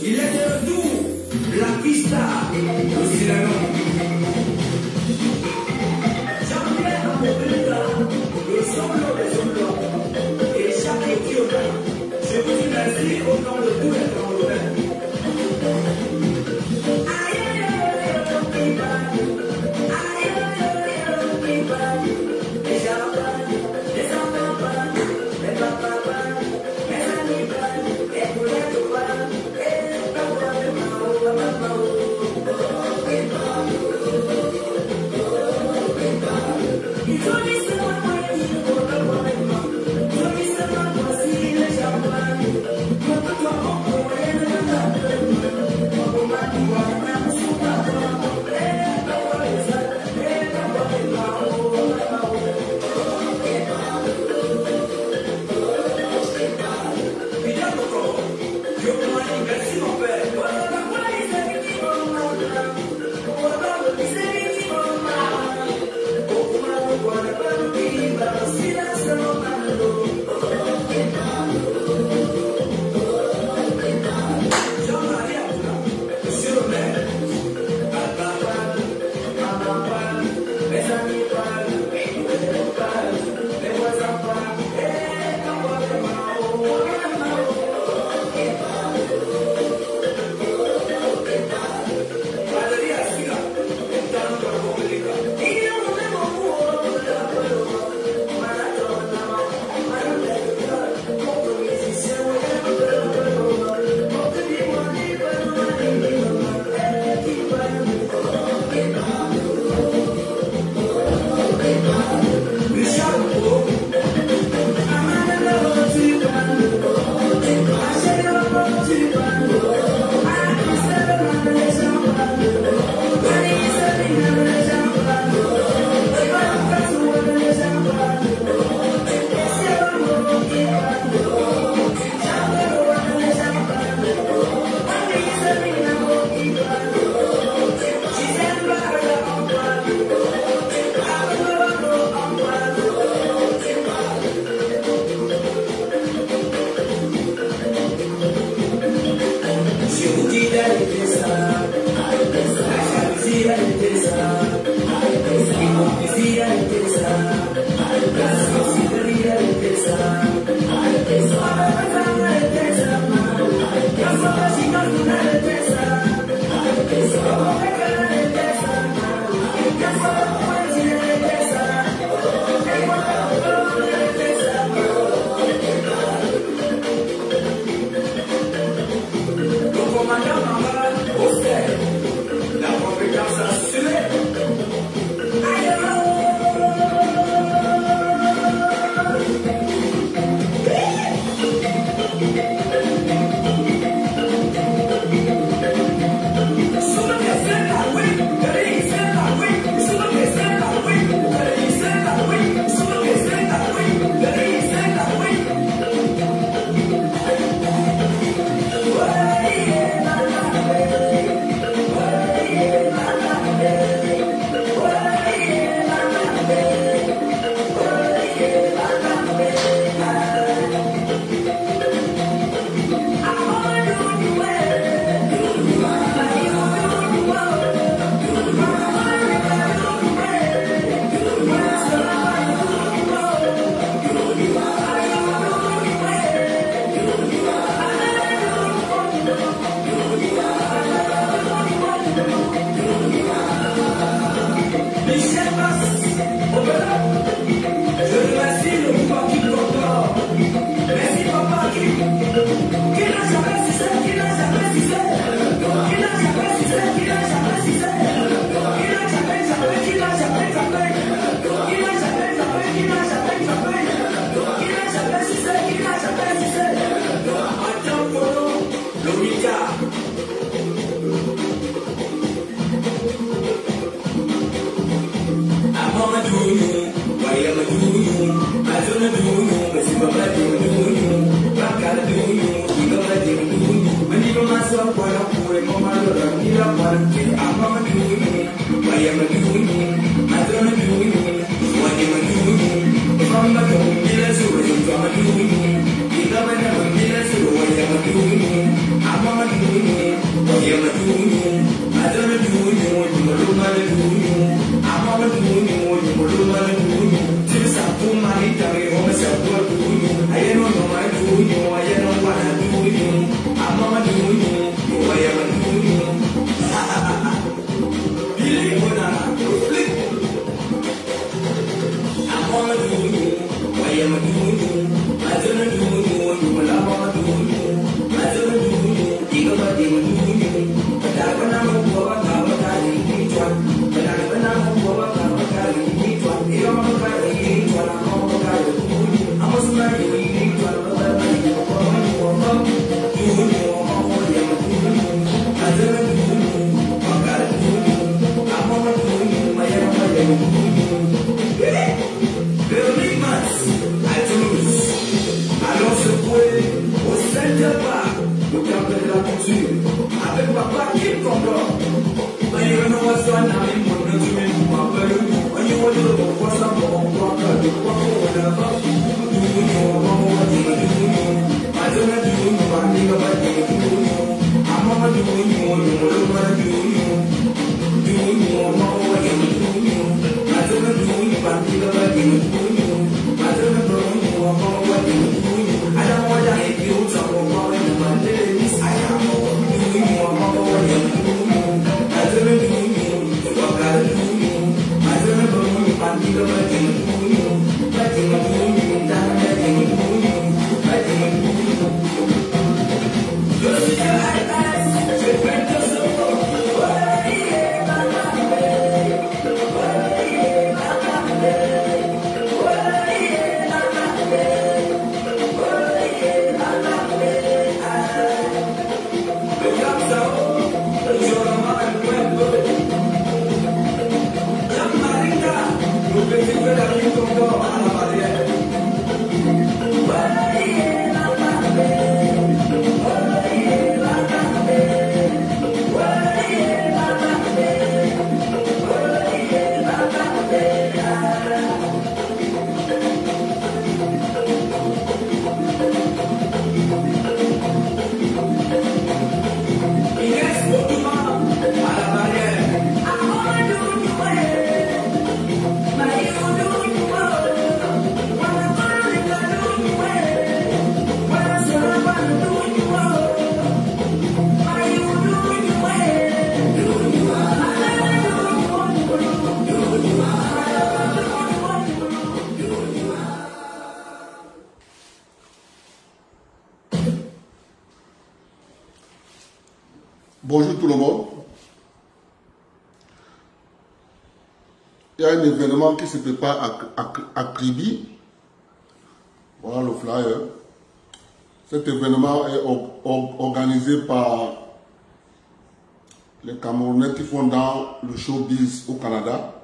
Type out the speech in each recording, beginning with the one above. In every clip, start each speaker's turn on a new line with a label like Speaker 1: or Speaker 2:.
Speaker 1: Il est de retour, la pista, le Cyrano. Jean-Pierre Amourita, le solo des solo, et chaque Kyoto. Je vous dis merci au nom de tous les Camerounais.
Speaker 2: I'm
Speaker 1: Véronique Mas, à Toulouse. Allons secouer au 7e bar, au temple de la culture, avec papa Kim Kondo. When you know what's going on, you want to do it, when you want to do it, what's up, whatever.
Speaker 2: Bonjour tout le monde. Il y a un événement qui se prépare à Kribi. Voilà le flyer. Cet événement est organisé par les Camerounais qui font dans le showbiz au Canada.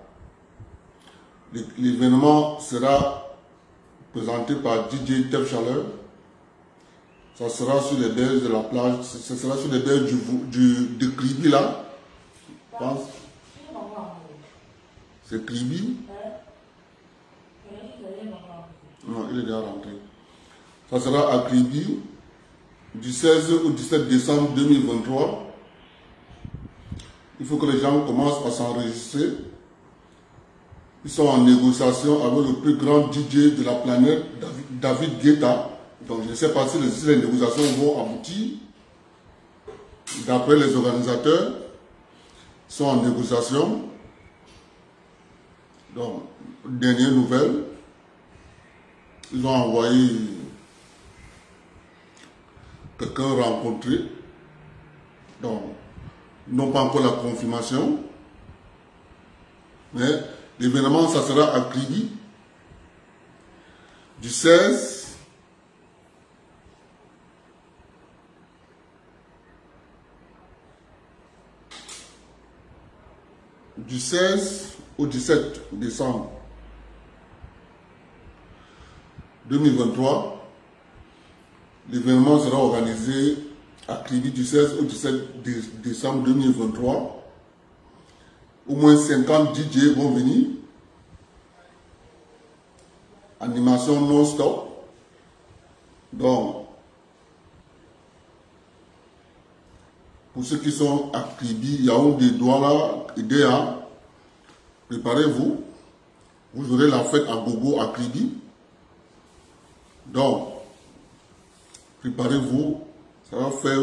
Speaker 2: L'événement sera présenté par DJ Tef Chaleur. Ça sera sur les berges de la plage, ça sera sur les berges de Kribi là. Je pense. C'est Kribi. Non, il est déjà rentré. Ça sera à Kribi du 16 au 17 décembre 2023. Il faut que les gens commencent à s'enregistrer. Ils sont en négociation avec le plus grand DJ de la planète, David Guetta. Donc je ne sais pas si les négociations vont aboutir. D'après les organisateurs, ils sont en négociation. Donc, dernière nouvelle, ils ont envoyé quelqu'un rencontrer. Donc, ils n'ont pas encore la confirmation. Mais l'événement, ça sera à Kribi du 16 au 17 décembre 2023. L'événement sera organisé à Kribi du 16 au 17 décembre 2023. Au moins 50 DJ vont venir. Animation non-stop. Donc, pour ceux qui sont à Kribi, Yaoundé, Douala, Idéa, préparez-vous. Vous aurez la fête à gogo à Kribi. Donc, préparez-vous. Ça va faire.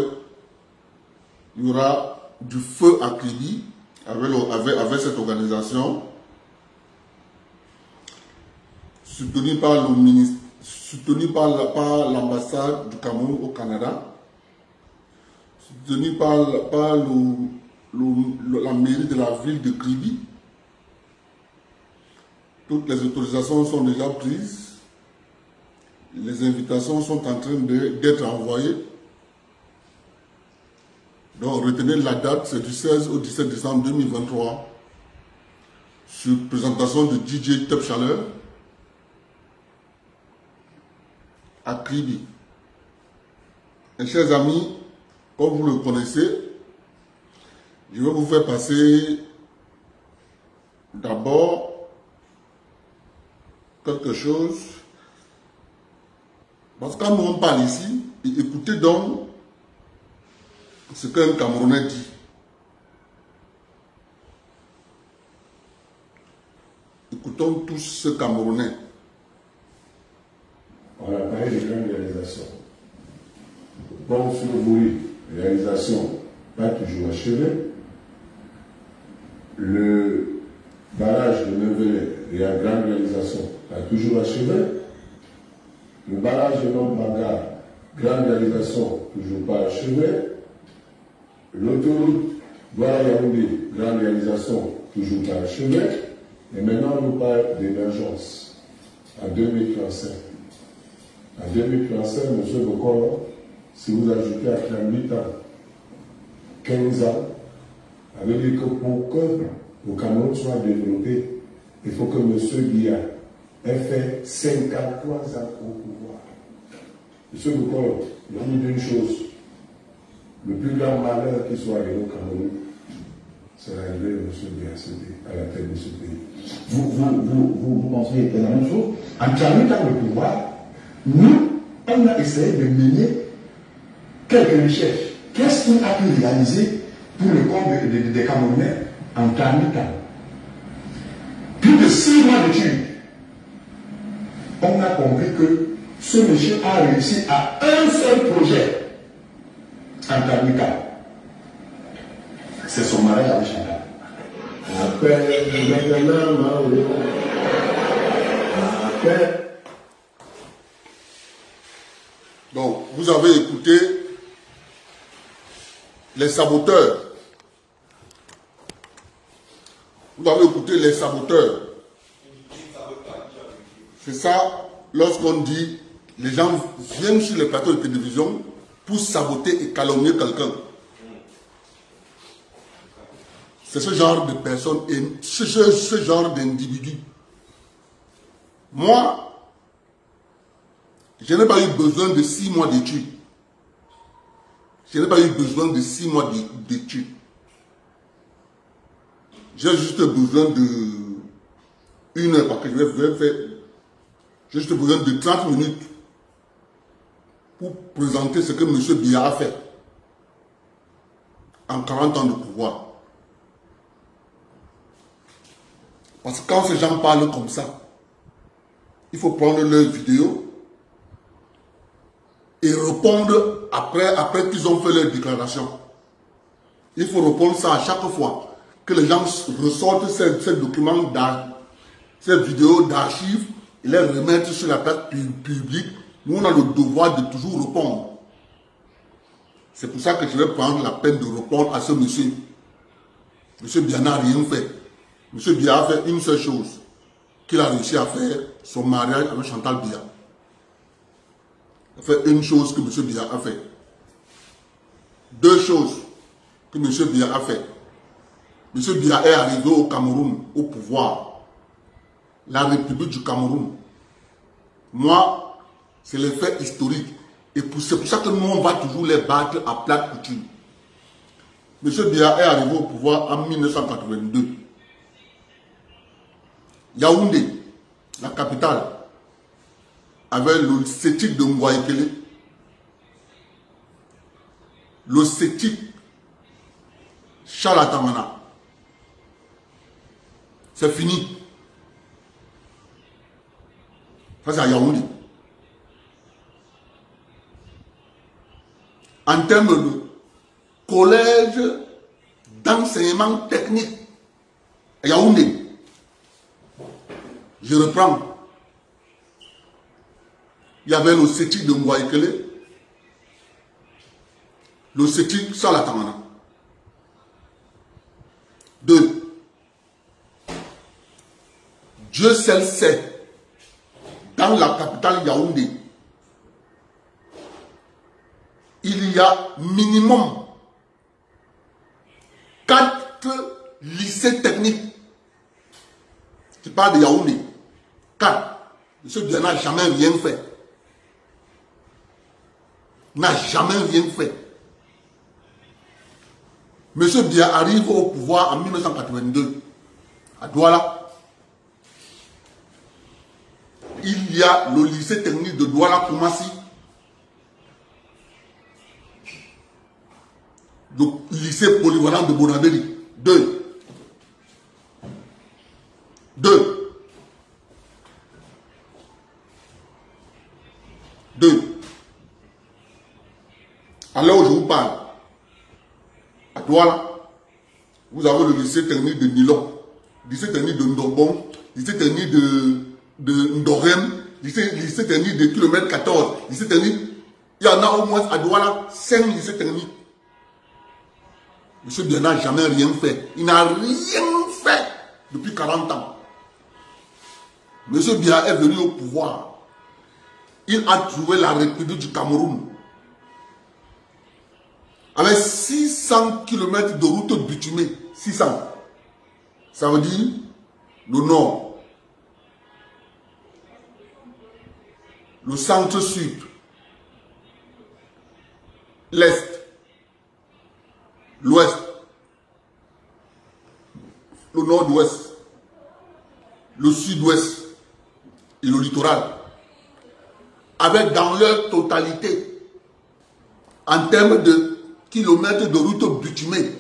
Speaker 2: Il y aura du feu à Kribi avec cette organisation. Soutenu par le ministre, soutenu par l'ambassade du Cameroun au Canada. Soutenu par la mairie de la ville de Kribi. Toutes les autorisations sont déjà prises. Les invitations sont en train d'être envoyées. Donc retenez la date, c'est du 16 au 17 décembre 2023. sur présentation de DJ Top Chaleur à Kribi. Et chers amis, comme vous le connaissez, je vais vous faire passer d'abord quelque chose. Parce que quand nous on parle ici, écoutez donc ce qu'un Camerounais dit. Écoutons tous ce Camerounais.
Speaker 3: On a parlé de grandes réalisations. Bon sur le bruit, réalisation pas toujours achevée. Le barrage de Neuvelet, il y a grande réalisation, pas toujours achevé. Le barrage de Nombaga, grande réalisation, toujours pas achevé. L'autoroute Douala-Yaoundé, grande réalisation, toujours pas achevée. Et maintenant, on nous parle d'émergence en 2035. En 2035, M. Bokoro, si vous ajoutez à 38 ans, 15 ans, ça veut dire que pour que le Cameroun soit développé, il faut que M. Biya ait fait 53 ans au pouvoir. M. Bokoro, il a dit d'une chose, le plus grand malheur qui soit arrivé au Cameroun, c'est l'arrivée de M. Biya à la tête de ce pays.
Speaker 4: Vous pensez la même chose? En 40 ans de pouvoir, nous, on a essayé de mener quelques recherches. Qu'est-ce qu'on a pu réaliser pour le compte des Camerounais en 40 ans? Plus de 6 mois d'études. On a compris que ce monsieur a réussi à un seul projet en 40 ans. C'est son mariage avec Chantal.
Speaker 2: Donc, vous avez écouté les saboteurs. Vous avez écouté les saboteurs. C'est ça, lorsqu'on dit, les gens viennent sur les plateaux de télévision pour saboter et calomnier quelqu'un. C'est ce genre de personnes et ce genre d'individus. Moi, je n'ai pas eu besoin de 6 mois d'études. Je n'ai pas eu besoin de 6 mois d'études. J'ai juste besoin de 1 heure, parce que je vais faire. J'ai juste besoin de 30 minutes pour présenter ce que M. Biya a fait en 40 ans de pouvoir. Parce que quand ces gens parlent comme ça, il faut prendre leurs vidéos et répondre après qu'ils ont fait leur déclaration. Il faut répondre ça à chaque fois que les gens ressortent ces documents, ces vidéos d'archives et les remettre sur la place publique. Nous, on a le devoir de toujours répondre. C'est pour ça que je vais prendre la peine de répondre à ce monsieur. Monsieur Biya n'a rien fait. Monsieur Biya a fait une seule chose, qu'il a réussi à faire, son mariage avec Chantal Biya. Il a fait une chose que M. Biya a fait. 2 choses que M. Biya a fait. M. Biya est arrivé au Cameroun, au pouvoir. La République du Cameroun. Moi, c'est les faits historiques. Et c'est pour ça que nous, on va toujours les battre à plate couture. M. Biya est arrivé au pouvoir en 1982. Yaoundé, la capitale, avait le CETIC de Mwaikele, le CETIC Chalatamana. C'est fini. Ça, c'est à Yaoundé. En termes de collège d'enseignement technique à Yaoundé, je reprends. Il y avait le CETIC de Mwaikele, le CETIC Chalatamana. 2. Dieu seul sait, dans la capitale Yaoundé, il y a minimum 4 lycées techniques Tu parles de Yaoundé. Car M. Biya n'a jamais rien fait. N'a jamais rien fait. M. Biya arrive au pouvoir en 1982 à Douala. Il y a le lycée technique de Douala-Koumassi. Le lycée polyvalent de Bonabéli. 2. Alors je vous parle. À Douala, vous avez le lycée technique de Nilon, lycée technique de Ndorbon, lycée technique de Ndorem, lycée technique de kilomètre 14, lycée technique. Il y en a au moins à Douala 5 lycées techniques. M. Biya n'a jamais rien fait. Il n'a rien fait depuis 40 ans. M. Biya est venu au pouvoir. Il a trouvé la République du Cameroun. Avec 600 km de route bitumée. 600. Ça veut dire le nord, le centre-sud, l'est, l'ouest, le nord-ouest, le sud-ouest et le littoral. Avec dans leur totalité, en termes de kilomètres de route bitumée,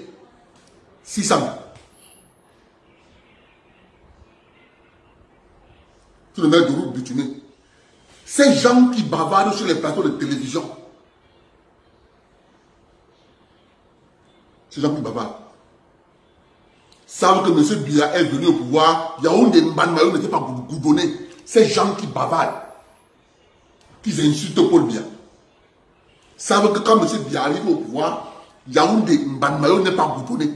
Speaker 2: 600 kilomètres de route bitumée. Ces gens qui bavardent sur les plateaux de télévision, ces gens qui bavardent, savent que M. Biya est venu au pouvoir. Yaoundé Mbanayo n'était pas goudonné. Ces gens qui bavardent, qui insultent Paul Biya, savent que quand M. Biya arrive au pouvoir, Yaoundé Mbanayo n'est pas goudonné.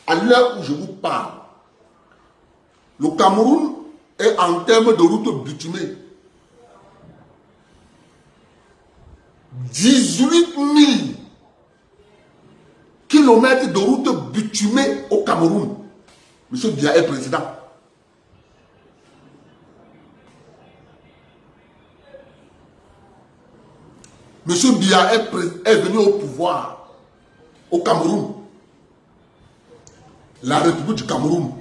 Speaker 2: À l'heure où je vous parle, le Cameroun est en termes de route bitumée 18 000 kilomètres de route bitumée au Cameroun. M. Biya est président. M. Biya est venu au pouvoir au Cameroun. La République du Cameroun,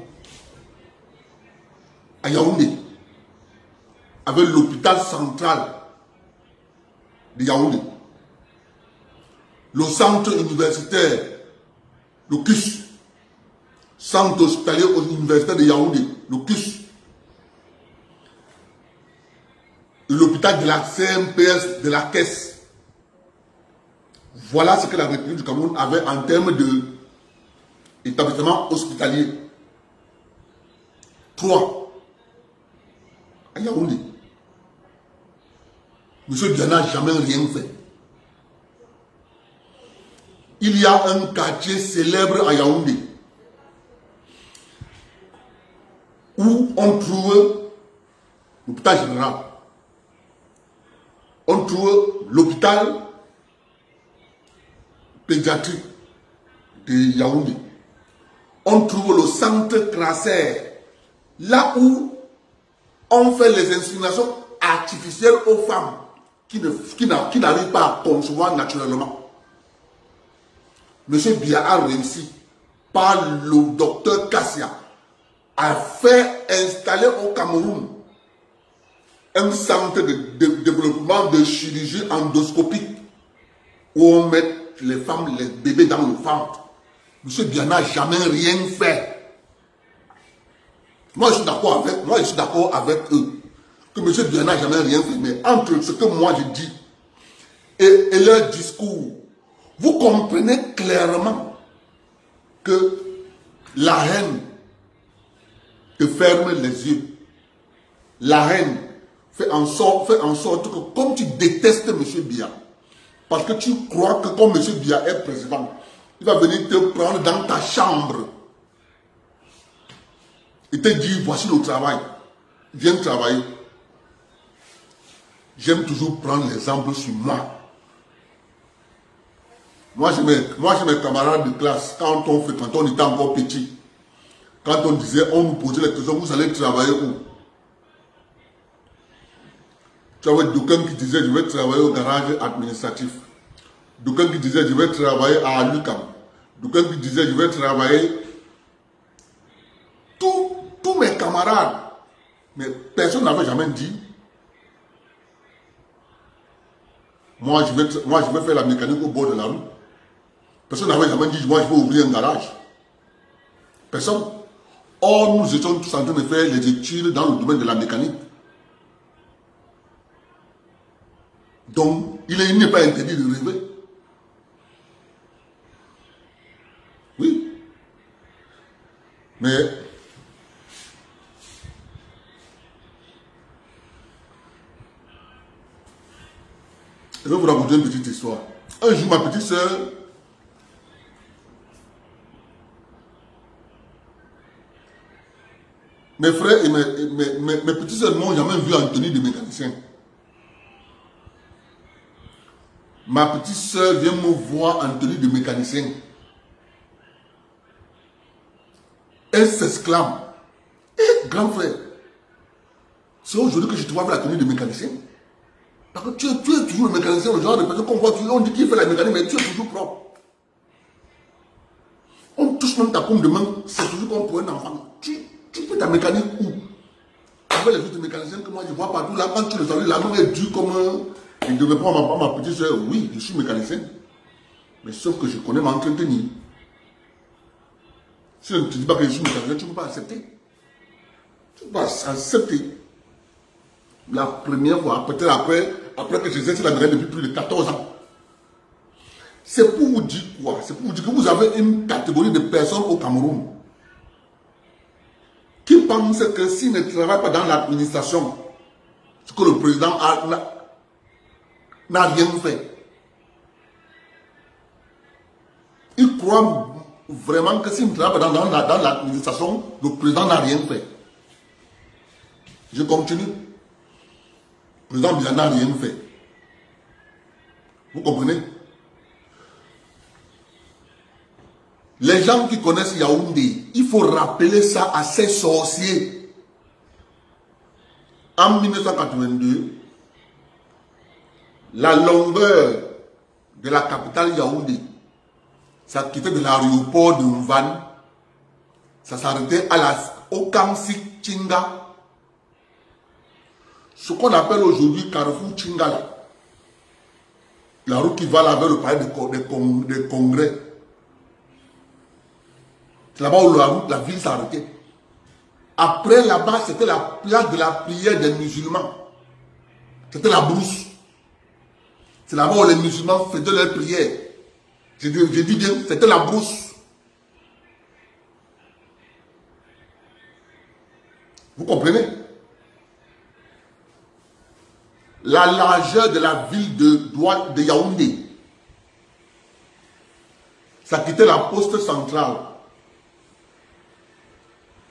Speaker 2: à Yaoundé, avec l'hôpital central de Yaoundé, le centre universitaire, le CUS, centre hospitalier universitaire de Yaoundé, le CUS, l'hôpital de la CMPS de la Caisse. Voilà ce que la République du Cameroun avait en termes de établissement hospitalier. 3. À Yaoundé. M. Biya n'a jamais rien fait. Il y a un quartier célèbre à Yaoundé où on trouve l'hôpital général. On trouve l'hôpital pédiatrique de Yaoundé. On trouve le centre Crasser, là où on fait les inséminations artificielles aux femmes qui n'arrivent pas à concevoir naturellement. M. Biya a réussi, par le docteur Kassia, à faire installer au Cameroun un centre de développement de chirurgie endoscopique où on met les femmes, les bébés dans le ventre. M. Biya n'a jamais rien fait. Moi, je suis d'accord avec eux. Que M. Biya n'a jamais rien fait. Mais entre ce que moi je dis et leur discours, vous comprenez clairement que la haine te ferme les yeux. La haine fait en sorte que comme tu détestes M. Biya, parce que tu crois que comme M. Biya est président, il va venir te prendre dans ta chambre et te dire voici le travail, viens travailler. J'aime toujours prendre l'exemple sur moi. Moi, j'ai mes camarades de classe, quand on était encore petit, quand on disait, on nous posait la question, vous allez travailler où? Tu avais d'aucuns qui disaient, je vais travailler au garage administratif. D'aucuns qui disaient, je vais travailler à l'UQAM. D'aucuns qui disaient, je vais travailler. Tous mes camarades, mais personne n'avait jamais dit, moi je vais faire la mécanique au bord de la rue. Personne n'avait jamais dit, moi je vais ouvrir un garage. Personne. Or, nous étions tous en train de faire les études dans le domaine de la mécanique. Donc, il n'est pas interdit de rêver. Oui. Mais, je vais vous raconter une petite histoire. Un jour, ma petite soeur, mes frères et mes petites soeurs n'ont jamais vu en tenue de mécanicien. Ma petite soeur vient me voir en tenue de mécanicien. Elle s'exclame. Eh, grand frère, c'est aujourd'hui que je te vois avec la tenue de mécanicien. Parce que tu es toujours le mécanicien, le genre de personne qu'on voit, on dit qu'il fait la mécanique, mais tu es toujours propre. On touche même ta paume de main, c'est toujours comme pour un enfant. Tu fais ta mécanique où? Avec les autres mécaniciens que moi je vois partout, là, quand tu le salues, la main est dure comme un... Il devait prendre ma petite soeur. Oui, je suis mécanicien. Mais sauf que je connais m'entretenir. Si je ne te dis pas que je suis mécanicien, tu ne peux pas accepter. Tu ne peux pas accepter. La première fois, peut-être après que j'exerce la mécanique depuis plus de 14 ans. C'est pour vous dire quoi? C'est pour vous dire que vous avez une catégorie de personnes au Cameroun qui pensent que s'ils ne travaillent pas dans l'administration, ce que le président n'a rien fait. Ils croient vraiment que s'ils ne travaillent pas dans l'administration, le président n'a rien fait. Je continue. Le président Biya n'a rien fait. Vous comprenez? Les gens qui connaissent Yaoundé, il faut rappeler ça à ces sorciers. En 1982, la longueur de la capitale Yaoundé, ça quittait de l'aéroport de Mvan, ça s'arrêtait au Kamsik Chinga, ce qu'on appelle aujourd'hui Carrefour Chinga, la route qui va là vers le palais des congrès. C'est là-bas où la ville s'arrêtait. Après, là-bas, c'était la place de la prière des musulmans. C'était la brousse. C'est là-bas où les musulmans faisaient leur prière. Je dis bien, c'était la brousse. Vous comprenez? La largeur de la ville de Yaoundé, ça quittait la poste centrale.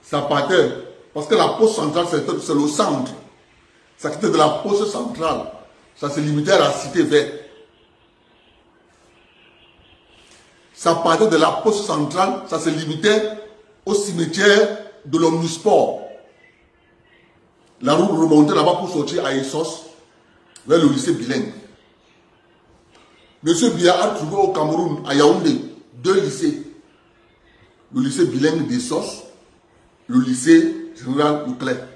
Speaker 2: Ça partait, parce que la poste centrale, c'est le centre. Ça quittait de la poste centrale. Ça se limitait à la cité verte. Ça partait de la poste centrale, ça se limitait au cimetière de l'Omnisport. La route remontait là-bas pour sortir à Essos, vers le lycée bilingue. Monsieur Biya a trouvé au Cameroun, à Yaoundé, 2 lycées. Le lycée bilingue d'Essos, le lycée général Leclerc.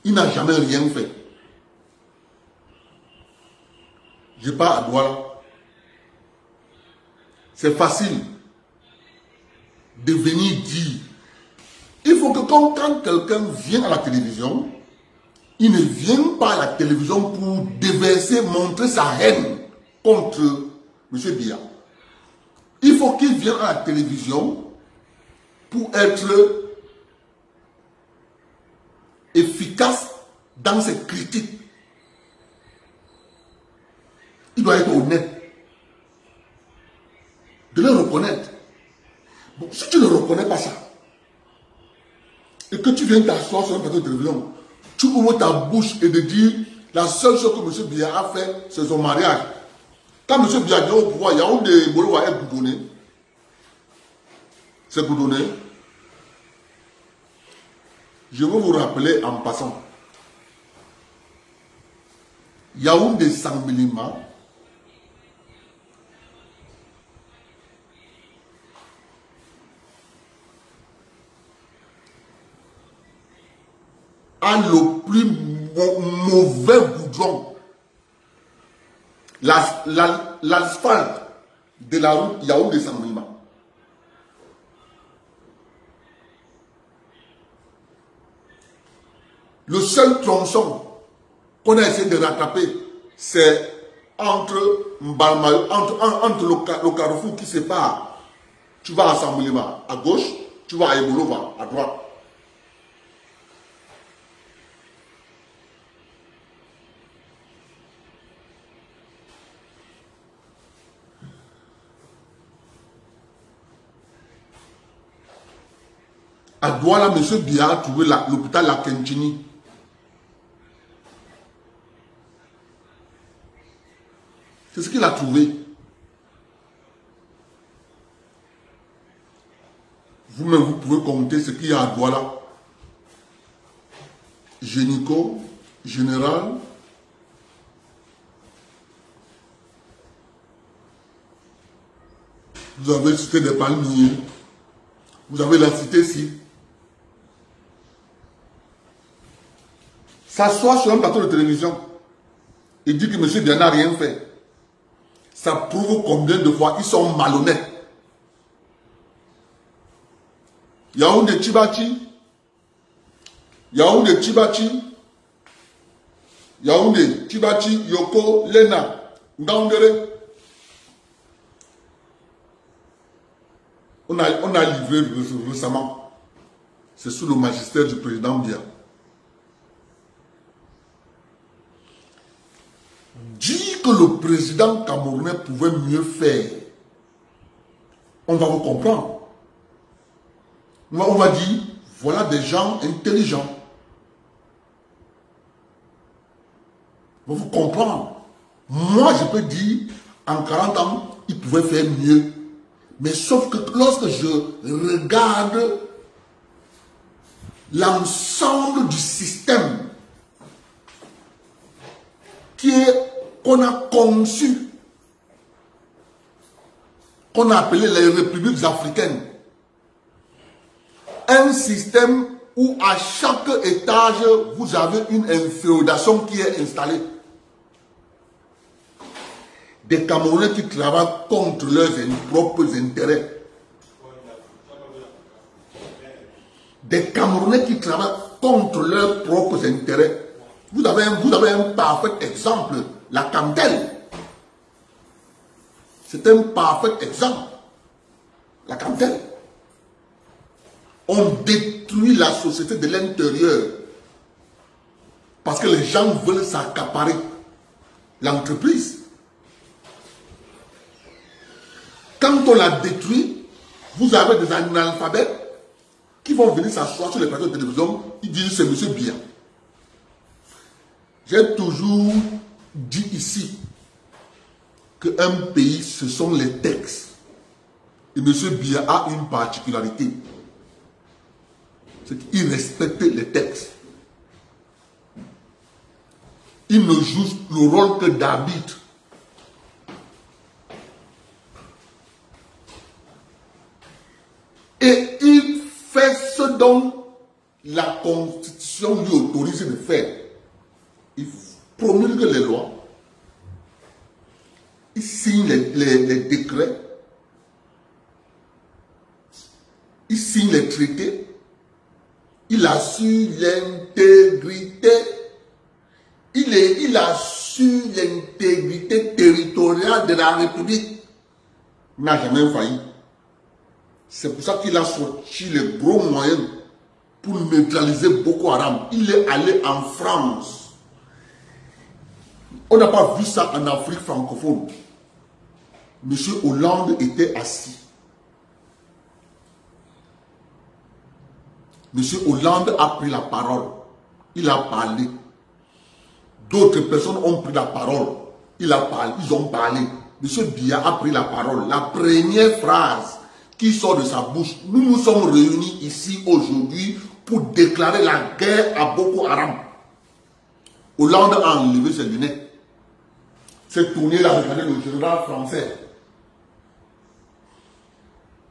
Speaker 2: Il n'a jamais rien fait. Je pars à Douala. C'est facile de venir dire. Il faut que quand quelqu'un vient à la télévision, il ne vient pas à la télévision pour déverser, montrer sa haine contre M. Biya. Il faut qu'il vienne à la télévision pour être efficace dans ses critiques. Il doit être honnête. De le reconnaître. Bon, si tu ne reconnais pas ça, et que tu viens t'asseoir sur un plateau de télévision, tu ouvres ta bouche et de dire La seule chose que M. Biya a fait, c'est son mariage. Quand M. Biya est au pouvoir, il y a un de Bolowa est Goudonné. C'est Goudonné. Je veux vous rappeler en passant. Yaoundé Sangmilima a le plus mauvais goudron. L'asphalte de la route Yaoundé Sangmilima. Le seul tronçon qu'on a essayé de rattraper, c'est entre le carrefour qui sépare. Tu vas à Sangmilima à gauche, tu vas à Ebolova à droite. À Douala, M. Biya a trouvé l'hôpital La Kenchini. C'est ce qu'il a trouvé. Vous-même, vous pouvez compter ce qu'il y a à Douala. Génico, général. Vous avez cité des palmiers. Vous avez la cité ici. S'asseoir sur un plateau de télévision et dit que M. Biya n'a rien fait. Ça prouve combien de fois ils sont malhonnêtes. Yaoundé Chibachi, Yaoundé Chibachi, Yaoundé Chibachi, Yoko, Lena, Ngaoundere. On a livré récemment. C'est sous le magistère du président Biya. Dire que le président camerounais pouvait mieux faire, on va vous comprendre. On va dire, voilà des gens intelligents. On va vous comprendre. Moi, je peux dire, en 40 ans, il pouvait faire mieux. Mais sauf que lorsque je regarde l'ensemble du système qu'on a conçu, qu'on a appelé les républiques africaines, un système où à chaque étage, vous avez une inféodation qui est installée. Des Camerounais qui travaillent contre leurs propres intérêts. Des Camerounais qui travaillent contre leurs propres intérêts. Vous avez un parfait exemple, la Cantel. C'est un parfait exemple, la Cantel. On détruit la société de l'intérieur parce que les gens veulent s'accaparer l'entreprise. Quand on la détruit, vous avez des analphabètes qui vont venir s'asseoir sur les plateaux de télévision, ils disent c'est M. Biya. J'ai toujours dit ici qu'un pays, ce sont les textes. Et M. Biya a une particularité. C'est qu'il respecte les textes. Il ne joue le rôle que d'arbitre. Et il fait ce dont la Constitution lui autorise de faire. Il promulgue les lois. Il signe les décrets. Il signe les traités. Il assure l'intégrité. Il assure l'intégrité territoriale de la République. Il n'a jamais failli. C'est pour ça qu'il a sorti les gros moyens pour neutraliser Boko Haram. Il est allé en France. On n'a pas vu ça en Afrique francophone. M. Hollande était assis. M. Hollande a pris la parole. Il a parlé. D'autres personnes ont pris la parole. Ils ont parlé. M. Biya a pris la parole. La première phrase qui sort de sa bouche, nous nous sommes réunis ici aujourd'hui pour déclarer la guerre à Boko Haram. Hollande a enlevé ses lunettes. S'est tourné là, regardé le général français.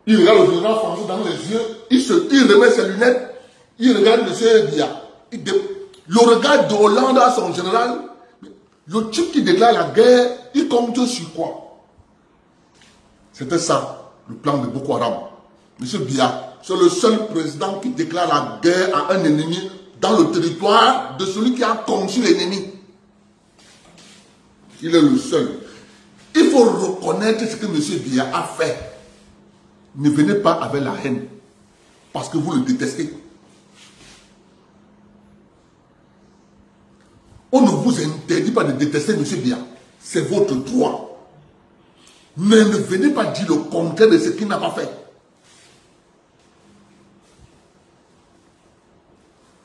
Speaker 2: Il regarde le général français dans les yeux, il remet ses lunettes, il regarde M. Biya. Le regard de Hollande à son général, le type qui déclare la guerre, il compte sur quoi? C'était ça, le plan de Boko Haram. M. Biya, c'est le seul président qui déclare la guerre à un ennemi dans le territoire de celui qui a conçu l'ennemi. Il est le seul. Il faut reconnaître ce que M. Biya a fait. Ne venez pas avec la haine, parce que vous le détestez. On ne vous interdit pas de détester M. Biya. C'est votre droit. Mais ne venez pas dire le contraire de ce qu'il n'a pas fait.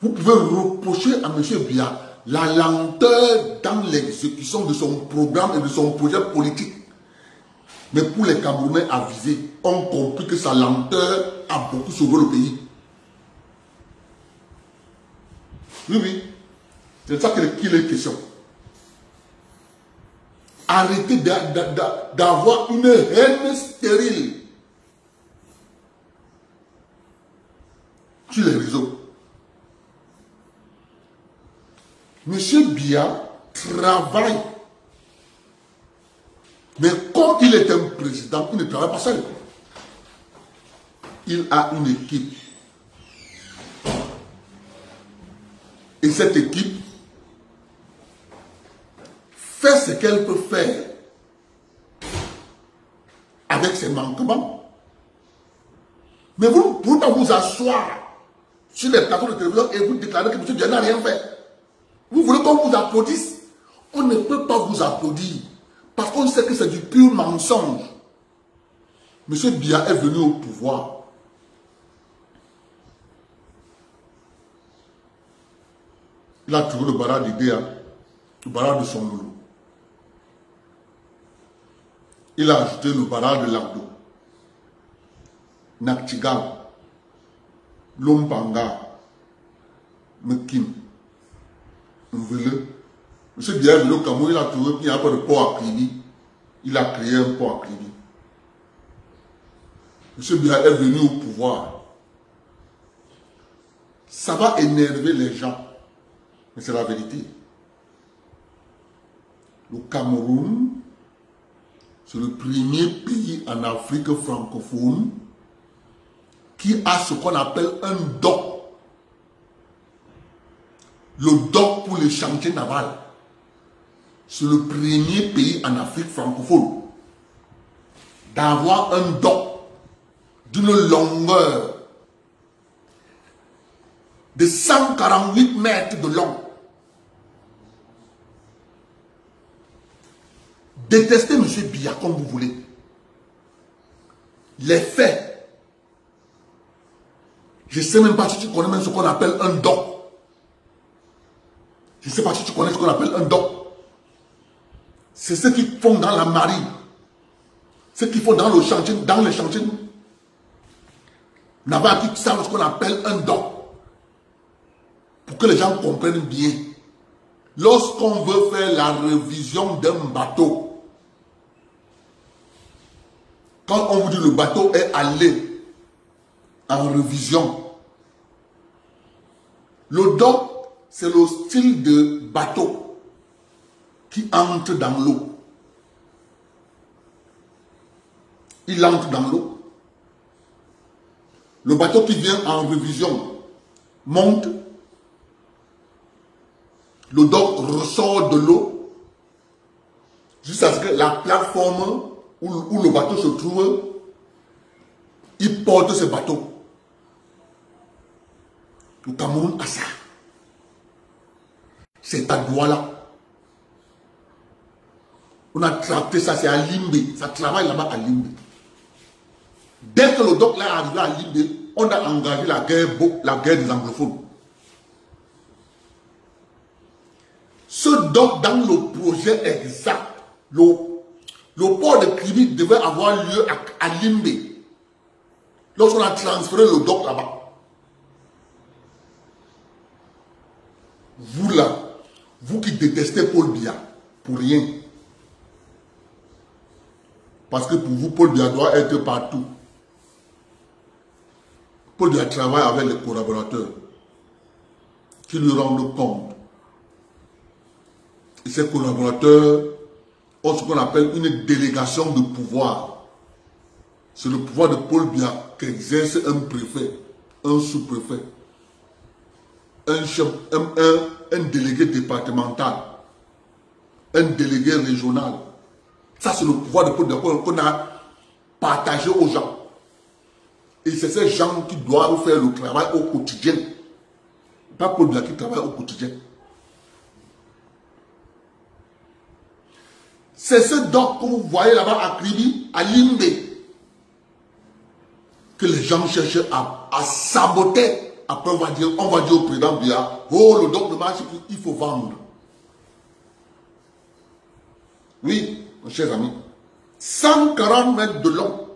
Speaker 2: Vous pouvez reprocher à M. Biya la lenteur dans l'exécution de son programme et de son projet politique. Mais pour les Camerounais avisés, ont compris que sa lenteur a beaucoup sauvé le pays. Oui, oui. C'est ça qu'il est question. Arrêtez d'avoir une haine stérile sur les réseaux. Monsieur Biya travaille. Mais comme il est un président, il ne travaille pas seul. Il a une équipe. Et cette équipe fait ce qu'elle peut faire avec ses manquements. Mais vous ne pouvez pas vous asseoir sur les plateaux de télévision et vous déclarer que M. Biya n'a rien fait. Vous voulez qu'on vous applaudisse? On ne peut pas vous applaudir. Parce qu'on sait que c'est du pur mensonge. M. Biya est venu au pouvoir. Il a trouvé le barrage d'Idéa, le barrage de son loulou. Il a ajouté le barrage de Lardo, Naktigal, Lompanga, Mekim, Mvele. M. Biya est venu au Cameroun, il a trouvé qu'il n'y a pas de port à Kribi. Il a créé un port à Kribi. M. Biya est venu au pouvoir. Ça va énerver les gens. Mais c'est la vérité. Le Cameroun, c'est le premier pays en Afrique francophone qui a ce qu'on appelle un dock. Le dock pour les chantiers navals. C'est le premier pays en Afrique francophone d'avoir un dock d'une longueur de 148 mètres de long. Détestez M. Biya comme vous voulez. Les faits. Je ne sais même pas si tu connais même ce qu'on appelle un dock. Je ne sais pas si tu connais ce qu'on appelle un dock. C'est ce qu'ils font dans la marine. Ce qu'ils font dans le chantier, dans les chantiers. Navals qui savent ce qu'on appelle un dock. Pour que les gens comprennent bien. Lorsqu'on veut faire la révision d'un bateau, quand on vous dit le bateau est allé en révision, le dock, c'est le style de bateau qui entre dans l'eau. Il entre dans l'eau. Le bateau qui vient en révision monte. Le dock ressort de l'eau jusqu'à ce que la plateforme où le bateau se trouve, il porte ce bateau. Le Cameroun a ça. C'est à Douala. On a traité ça, c'est à Limbe. Ça travaille là-bas à Limbe. Dès que le dock là est arrivé à Limbe, on a engagé la guerre des anglophones. Ce doc dans le projet exact, le port de Kribi devait avoir lieu à Limbe. Lorsqu'on a transféré le doc là-bas. Vous là, vous qui détestez Paul Biya, pour rien. Parce que pour vous, Paul Biya doit être partout. Paul Biya travaille avec les collaborateurs qui lui rendent compte. Et ces collaborateurs ont ce qu'on appelle une délégation de pouvoir. C'est le pouvoir de Paul Biya qu'exerce un préfet, un sous-préfet, un chef, un délégué départemental, un délégué régional. Ça, c'est le pouvoir de Paul Biya qu'on a partagé aux gens. Et c'est ces gens qui doivent faire le travail au quotidien. Pas Paul Biya qui travaille au quotidien. C'est ce doc que vous voyez là-bas à Kribi, à Limbe, que les gens cherchent à saboter. Après, on va dire au président Biya, oh, le doc de marche, il faut vendre. Oui, mes chers amis, 140 mètres de long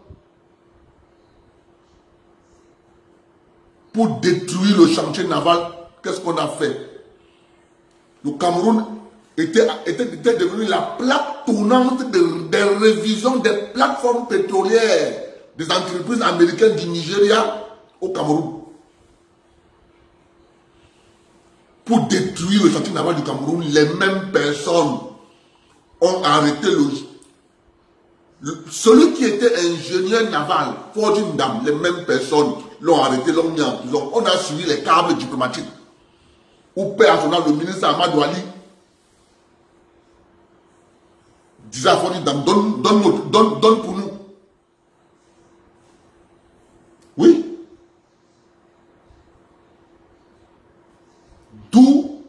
Speaker 2: pour détruire le chantier naval. Qu'est-ce qu'on a fait? Le Cameroun était devenu la plaque tournante des révisions des plateformes pétrolières des entreprises américaines du Nigeria au Cameroun. Pour détruire le chantier naval du Cameroun, les mêmes personnes ont arrêté celui qui était ingénieur naval, Fortune Dam, les mêmes personnes l'ont arrêté, l'ont mis en prison. On a suivi les câbles diplomatiques. Au père à son âge, le ministre Amadou Ali disait à Fortune Dam, donne pour nous. Oui. D'où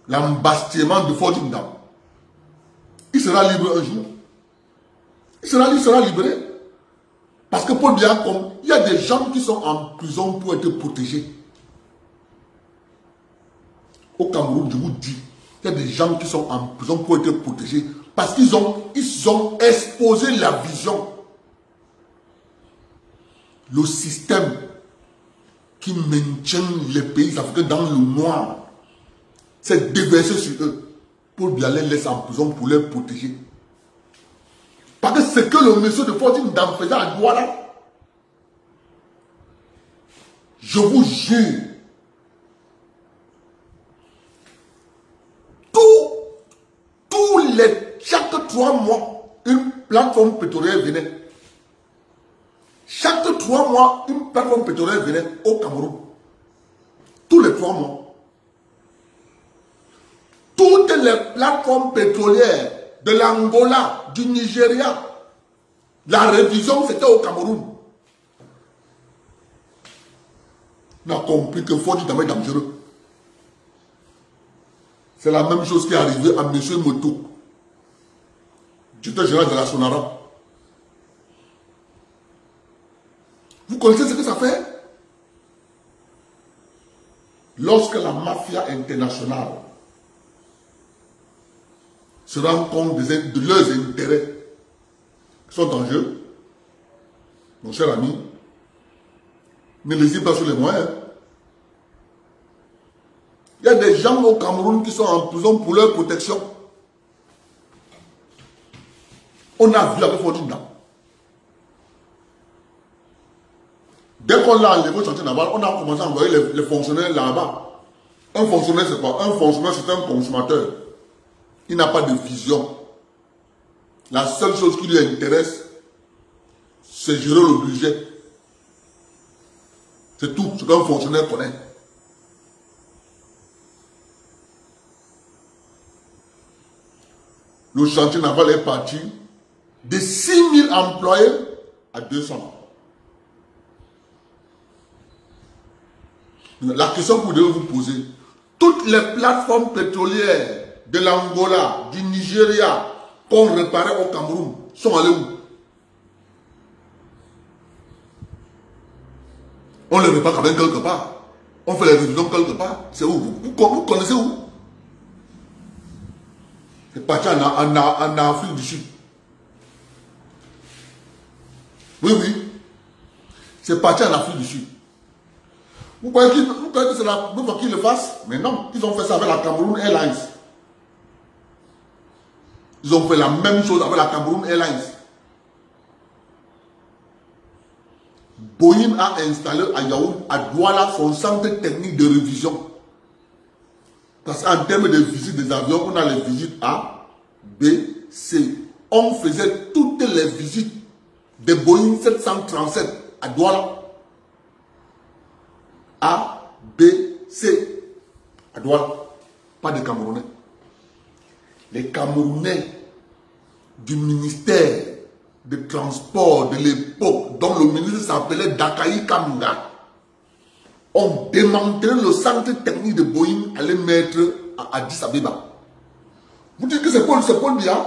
Speaker 2: l'embastement de Fortune Dam. Il sera libre un jour. Il sera libéré. Parce que Paul Biya, il y a des gens qui sont en prison pour être protégés. Au Cameroun, je vous dis, il y a des gens qui sont en prison pour être protégés parce qu'ils ont exposé la vision. Le système qui maintient les pays africains dans le noir, c'est déversé sur eux. Paul Biya les laisse en prison pour les protéger. Parce que ce que le monsieur de Fortune Dam faisait à Douala, je vous jure, chaque 3 mois, une plateforme pétrolière venait. Chaque 3 mois, une plateforme pétrolière venait au Cameroun. Tous les 3 mois. Toutes les plateformes pétrolières de l'Angola, du Nigeria, la révision, c'était au Cameroun. On a compris que Fortune Dam est dangereux. C'est la même chose qui est arrivée à M. Moto, directeur général de la Sonara. Vous connaissez ce que ça fait? Lorsque la mafia internationale se rend compte de leurs intérêts qui sont en jeu, mon cher ami, ne les y pas sur les moyens. Il y a des gens au Cameroun qui sont en prison pour leur protection. On a vu avec Fortune Dam. Dès qu'on l'a enlevé au chantier naval, on a commencé à envoyer les fonctionnaires là-bas. Un fonctionnaire, c'est quoi? Un fonctionnaire, c'est un consommateur. Il n'a pas de vision. La seule chose qui lui intéresse, c'est gérer le budget. C'est tout ce qu'un fonctionnaire connaît. Le chantier naval est parti de 6 000 employés à 200. La question que vous devez vous poser, toutes les plateformes pétrolières de l'Angola, du Nigeria, qu'on réparait au Cameroun, sont allées où? On les répare quand même quelque part. On fait les révisions quelque part. C'est où? Vous connaissez où? C'est parti en Afrique du Sud. Oui, oui. C'est parti en Afrique du Sud. Vous croyez que c'est la première fois qu'ils le fassent? Mais non, ils ont fait ça avec la Cameroun Airlines. Ils ont fait la même chose avec la Cameroun Airlines. Boeing a installé à Douala son centre technique de révision. Parce qu'en termes de visite des avions, on a les visites A, B, C. On faisait toutes les visites de Boeing 737 à Douala. A, B, C. À Douala. Pas de Camerounais. Les Camerounais du ministère de transport de l'époque, dont le ministre s'appelait Dakaï Kamga, ont démantelé le centre technique de Boeing à les mettre à Addis Abeba. Vous dites que c'est Paul Biya?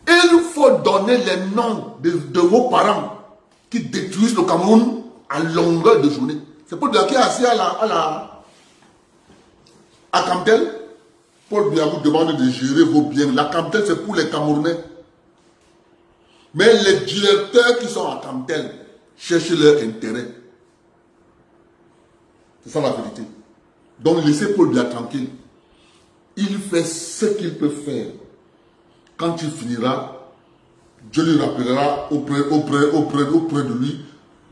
Speaker 2: Il faut donner les noms de vos parents qui détruisent le Cameroun à longueur de journée. C'est Paul Biya qui est assis à Camtel. Paul Biya vous demande de gérer vos biens. La Camtel, c'est pour les Camerounais. Mais les directeurs qui sont à Camtel cherchent leur intérêt. C'est ça la vérité. Donc laissez Paul Biya tranquille. Il fait ce qu'il peut faire. Quand il finira, Dieu lui rappellera auprès de lui.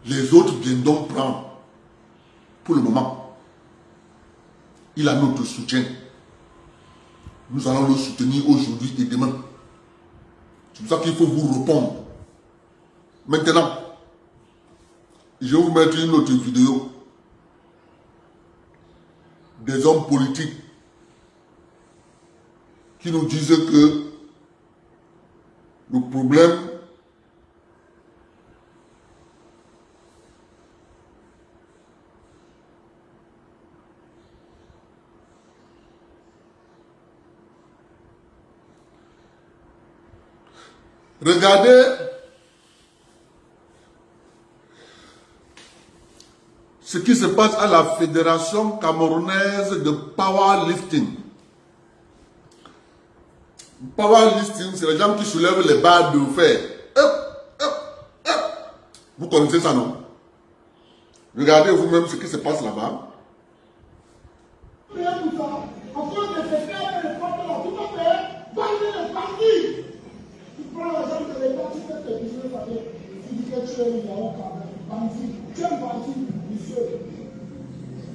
Speaker 2: Les autres viendront prendre. Pour le moment, il a notre soutien. Nous allons le soutenir aujourd'hui et demain. C'est pour ça qu'il faut vous répondre. Maintenant, je vais vous mettre une autre vidéo des hommes politiques qui nous disent que le problème regardez ce qui se passe à la Fédération camerounaise de powerlifting. Powerlifting, c'est les gens qui soulèvent les barres de fer. Vous connaissez ça, non? Regardez vous-même ce qui se passe là-bas.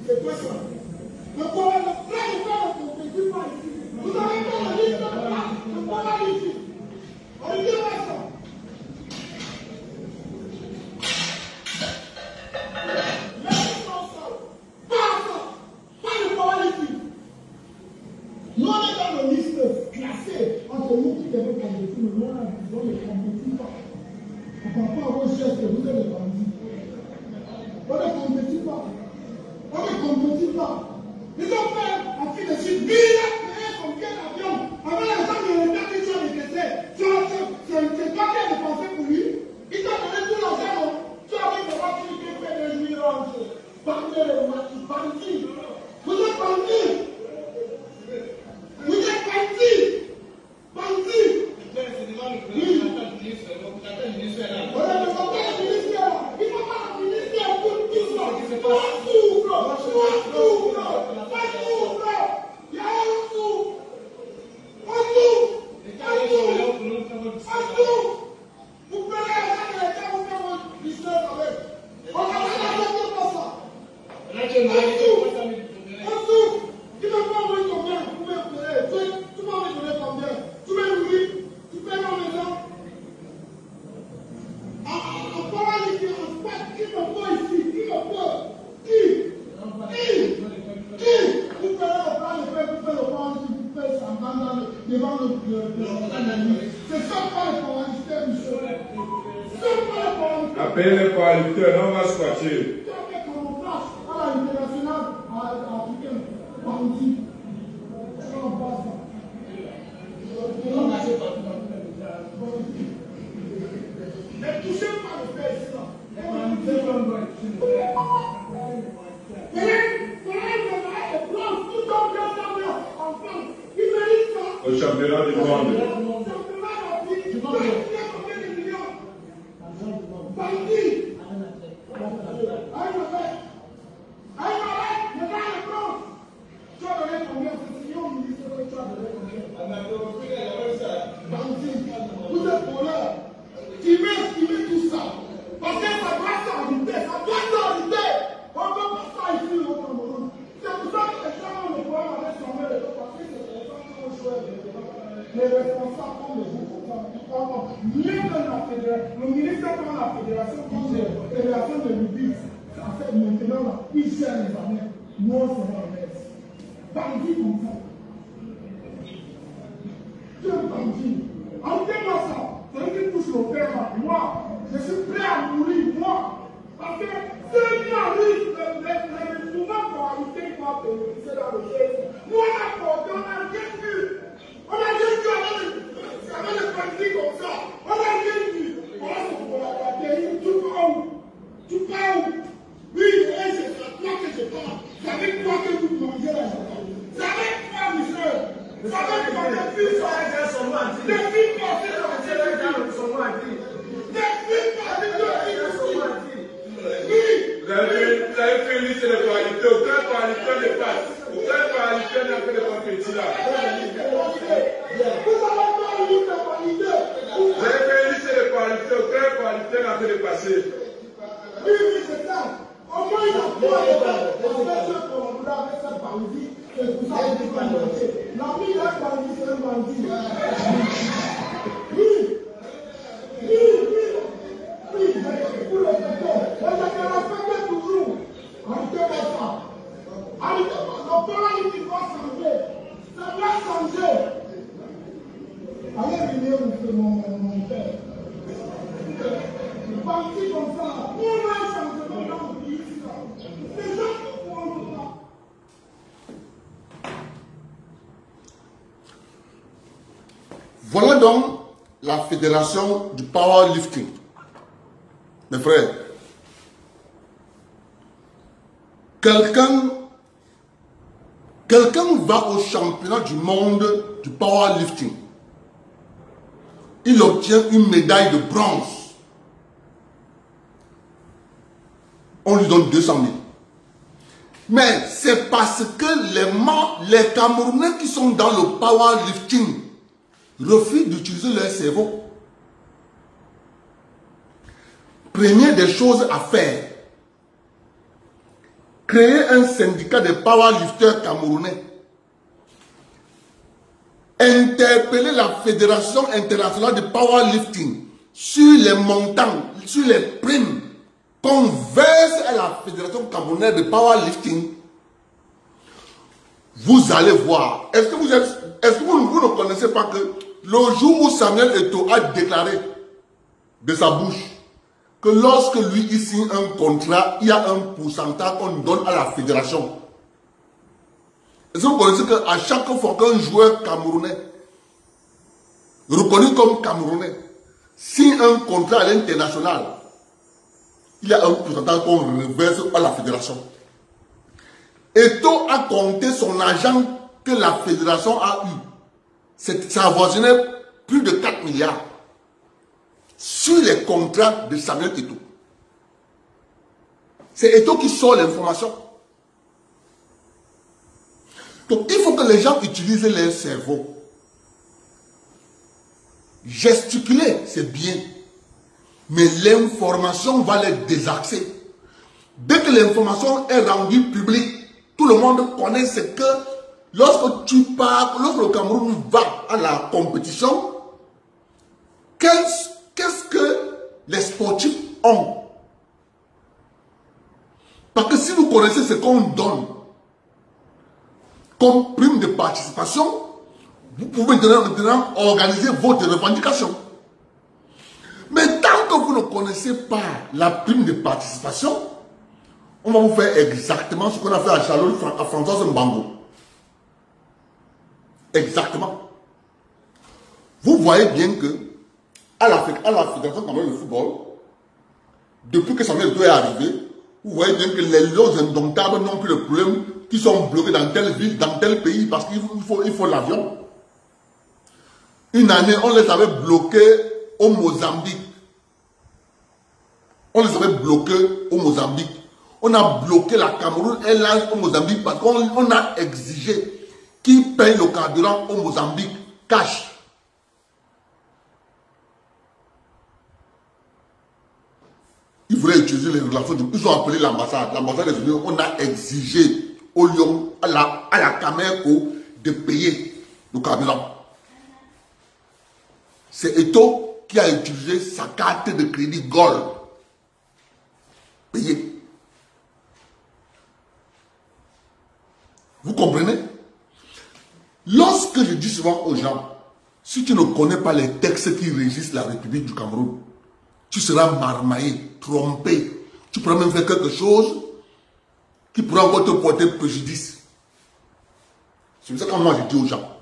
Speaker 5: C'est quoi ça? Le pouvoir ne compétit pas ici. Vous avez fait la liste de le pouvoir ici. Regardez ça. Laissez-moi ça. Pas le pouvoir ici. Nous, on est dans la liste classée entre nous qui devons compétir. Nous, on ne compétit pas. Par rapport à vos gestes, vous êtes des bandits. On ne compétit pas. On ne compétit pas. Ils ont fait en fin de suite 1000 comme quel avion. Avant les gens de l'État qui sont décaissés. C'est toi qui as dépensé pour lui. Il t'a donné tout l'argent. Tu as dit que moi tu fais des millions. Bandit. Vous êtes bandit. Vous êtes bandit. Bandit. Oui.
Speaker 6: Appelez les coalisateurs, on va squatter.
Speaker 5: Ne touchez pas le président.
Speaker 6: Au championnat
Speaker 5: le ministère de la fédération comme les relations de l'Ubis, en fait, maintenant, là, il gère les années. Nous, on sera en l'aise. Bandit comme ça. Tu es un bandit. Enlevez-moi ça. Celui qui touche le père, moi, je suis prêt à mourir, moi. Parce que ceux qui arrivent, les mouvements coalités qui vont bénéficier dans le chef, nous, on a porté, on a rien vu. On a rien vu avec les bandits comme ça. On a rien vu. On a ce tu pars où? Tu pars où? Oui, c'est toi que je parle. C'est avec toi que vous mangez la journée. C'est avec toi, monsieur. C'est avec toi, les filles sont menties. Les filles portées sont menties. Les filles portées sont menties. Oui.
Speaker 6: Vous avez fait une liste de qualité. Aucun qualité ne passe. Aucun qualité n'a fait de compétition là.
Speaker 5: Vous avez pas une liste de qualité.
Speaker 6: Vous avez fait une liste de qualité. Aucun qualité n'a fait de passer.
Speaker 5: Oui, c'est ça. Au moins, il y a trois états. En fait, ceux qu'on voulait avec cette bandit, c'est pour ça qu'il dit pas marcher. L'ami, il a bandit, c'est un bandit. Oui. Oui, pour le secteur. Et je te respecte toujours. Arrêtez-moi ça. Arrêtez-moi. Le politique va changer. Ça va changer. Allez venir, monsieur mon père. Parti comme ça, on a un changement dans le pays. Les gens ne pourront pas.
Speaker 2: Voilà donc la fédération du powerlifting. Mes frères, quelqu'un va au championnat du monde du powerlifting. Il obtient une médaille de bronze. On lui donne 200 000. Mais c'est parce que les Camerounais qui sont dans le powerlifting refusent d'utiliser leur cerveau. Première des choses à faire, créer un syndicat de powerlifters camerounais. Interpeller la Fédération internationale de powerlifting sur les montants, sur les primes qu'on verse à la Fédération camerounaise de powerlifting. Vous allez voir. Est-ce que vous ne connaissez pas que le jour où Samuel Eto'o a déclaré de sa bouche que lorsque lui il signe un contrat, il y a un pourcentage qu'on donne à la fédération. Est-ce que vous connaissez qu'à chaque fois qu'un joueur camerounais, reconnu comme camerounais, signe un contrat à l'international, il y a un pourcentage qu'on reverse à la fédération. Eto'o a compté son argent que la fédération a eu. Ça avoisinait plus de 4 milliards sur les contrats de Samuel Eto'o. C'est Eto'o qui sort l'information. Donc il faut que les gens utilisent leur cerveau. Gesticuler, c'est bien. Mais l'information va les désaxer. Dès que l'information est rendue publique, tout le monde connaît ce que lorsque tu pars, lorsque le Cameroun va à la compétition, qu'est-ce que les sportifs ont? Parce que si vous connaissez ce qu'on donne comme prime de participation, vous pouvez maintenant organiser votre revendication. Mais tant que vous ne connaissez pas la prime de participation, on va vous faire exactement ce qu'on a fait à Charlotte, à François Mbango. Exactement. Vous voyez bien que à la Fédération camerounaise de football, depuis que Samuel Eto'o est arrivé, vous voyez bien que les lots indomptables n'ont plus de problème, qui sont bloqués dans telle ville, dans tel pays, parce qu'il faut l'avion. Une année, on les avait bloqués au Mozambique. On les avait bloqués au Mozambique. On a bloqué la Cameroun Airlines au Mozambique parce qu'on a exigé qu'ils payent le carburant au Mozambique cash. Ils voulaient utiliser les relations. Ils ont appelé l'ambassade. L'ambassade est venue. On a exigé au Lyon, à la Cameroun, de payer le carburant. C'est Eto'o qui a utilisé sa carte de crédit Gold. Payé. Vous comprenez? Lorsque je dis souvent aux gens, si tu ne connais pas les textes qui régissent la République du Cameroun, tu seras marmaillé, trompé. Tu pourras même faire quelque chose qui pourra encore te porter préjudice. C'est pour ça que moi je dis aux gens,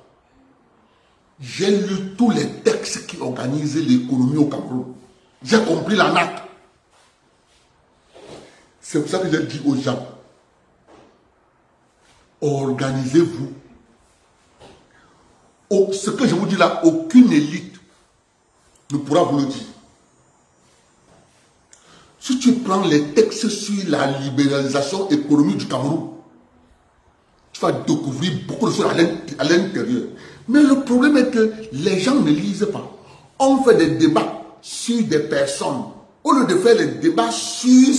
Speaker 2: j'ai lu tous les textes qui organisent l'économie au Cameroun. J'ai compris la natte. C'est pour ça que j'ai dit aux gens, organisez-vous. Ce que je vous dis là, aucune élite ne pourra vous le dire. Si tu prends les textes sur la libéralisation économique du Cameroun, tu vas découvrir beaucoup de choses à l'intérieur. Mais le problème est que les gens ne lisent pas. On fait des débats sur des personnes. Au lieu de faire des débats sur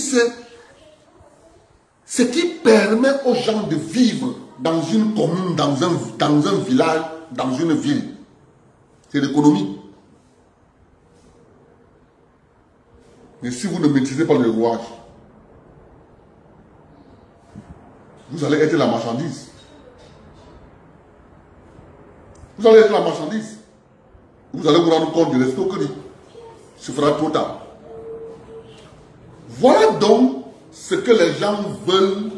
Speaker 2: ce qui permet aux gens de vivre dans une commune, dans un village, dans une ville. C'est l'économie. Mais si vous ne maîtrisez pas le rouage, vous allez être la marchandise. Vous allez être la marchandise. Vous allez vous rendre compte de l'escroquerie. Ce fera trop tard. Voilà donc ce que les gens veulent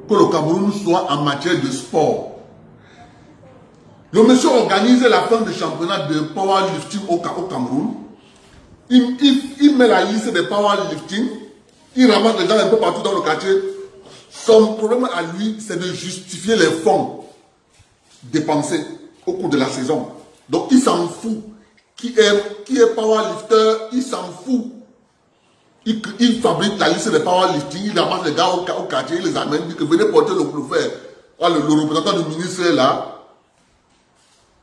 Speaker 2: que le Cameroun soit en matière de sport. Le monsieur organise la fin du championnat de powerlifting au Cameroun. Il met la liste des powerlifting. Il ramasse les gens un peu partout dans le quartier. Son problème à lui, c'est de justifier les fonds dépensés au cours de la saison. Donc il s'en fout. Qui est powerlifter, il s'en fout. Il fabrique la liste des powerlifting, il ramasse les gars au quartier, il les amène, il dit que venez porter le faire. Le représentant du ministre est là.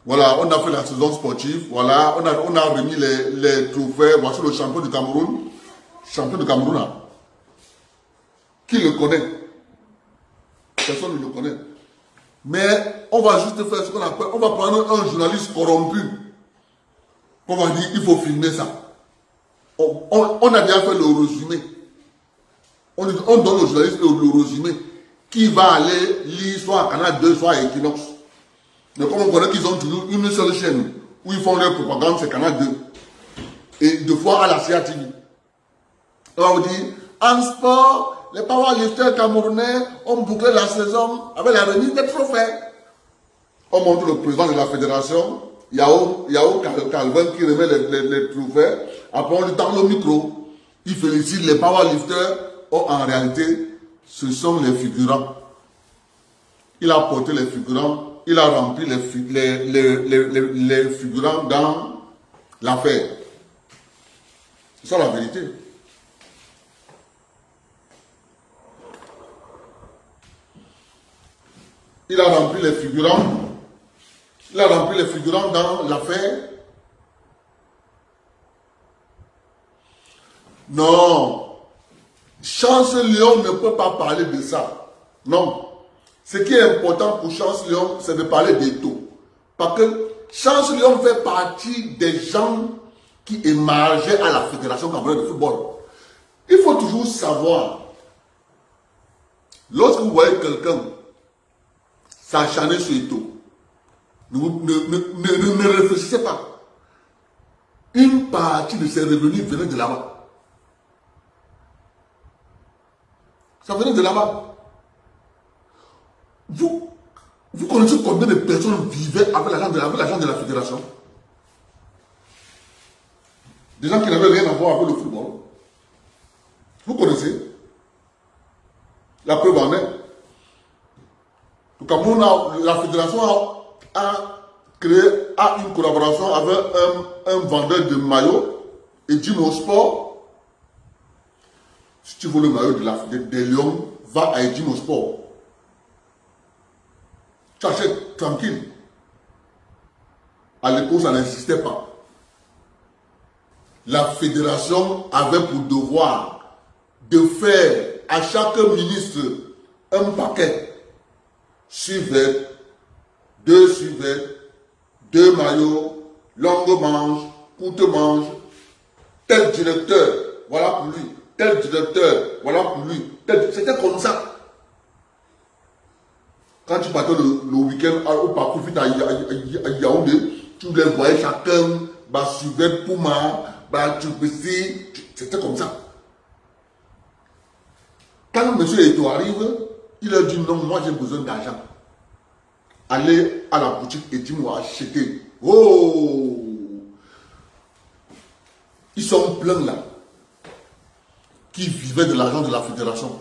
Speaker 2: Voilà, on a fait la saison sportive, voilà, on a remis les trophées, voici le champion du Cameroun. Champion du Cameroun, là. Qui le connaît? Personne ne le connaît. Mais on va juste faire ce qu'on appelle, on va prendre un journaliste corrompu. On va dire, il faut filmer ça. On a déjà fait le résumé. On donne au journaliste le résumé qui va aller lire soit à Canal 2, soit à Equinox. Mais comme on connaît qu'ils ont toujours une seule chaîne où ils font leur propagande, c'est Canal 2. Et deux fois à la CATV. On va vous dire, en sport, les powerlifters camerounais ont bouclé la saison avec la remise des trophées. On montre le président de la fédération, Yao Calvin qui remet les trophées. Après on lui tend le micro. Il félicite les powerlifters. Or, en réalité, ce sont les figurants. Il a porté les figurants. Il a rempli les figurants dans l'affaire. C'est ça la vérité. Il a rempli les figurants. Il a rempli les figurants dans l'affaire. Non. Chance Lyon ne peut pas parler de ça. Non. Ce qui est important pour Chance Lyon, c'est de parler des taux. Parce que Chance Lyon fait partie des gens qui émargeaient à la Fédération camerounaise de football. Il faut toujours savoir, lorsque vous voyez quelqu'un s'acharner sur les taux, ne réfléchissez pas. Une partie de ses revenus venait de là-bas. Ça venait de là-bas. Vous connaissez combien de personnes vivaient avec l'argent de la fédération? Des gens qui n'avaient rien à voir avec le football. Vous connaissez? La preuve en est. Le Cameroun, la fédération a une collaboration avec un vendeur de maillots et Jim au Sport. Si tu veux le maillot des Lions, va à Jim au Sport. Tu achètes tranquille. À l'époque, ça n'existait pas. La fédération avait pour devoir de faire à chaque ministre un paquet. Suivette, deux maillots, longue manche, pour te manger. Tel directeur, voilà pour lui. Tel directeur, voilà pour lui. C'était comme ça. Quand tu partais le week-end au parcours à Yaoundé, tu les voyais chacun, suivait Pouma, c'était comme ça. Quand M. Eto arrive, il a dit non, moi j'ai besoin d'argent. Allez à la boutique et dis-moi acheter. Oh! Ils sont pleins là, qui vivaient de l'argent de la fédération.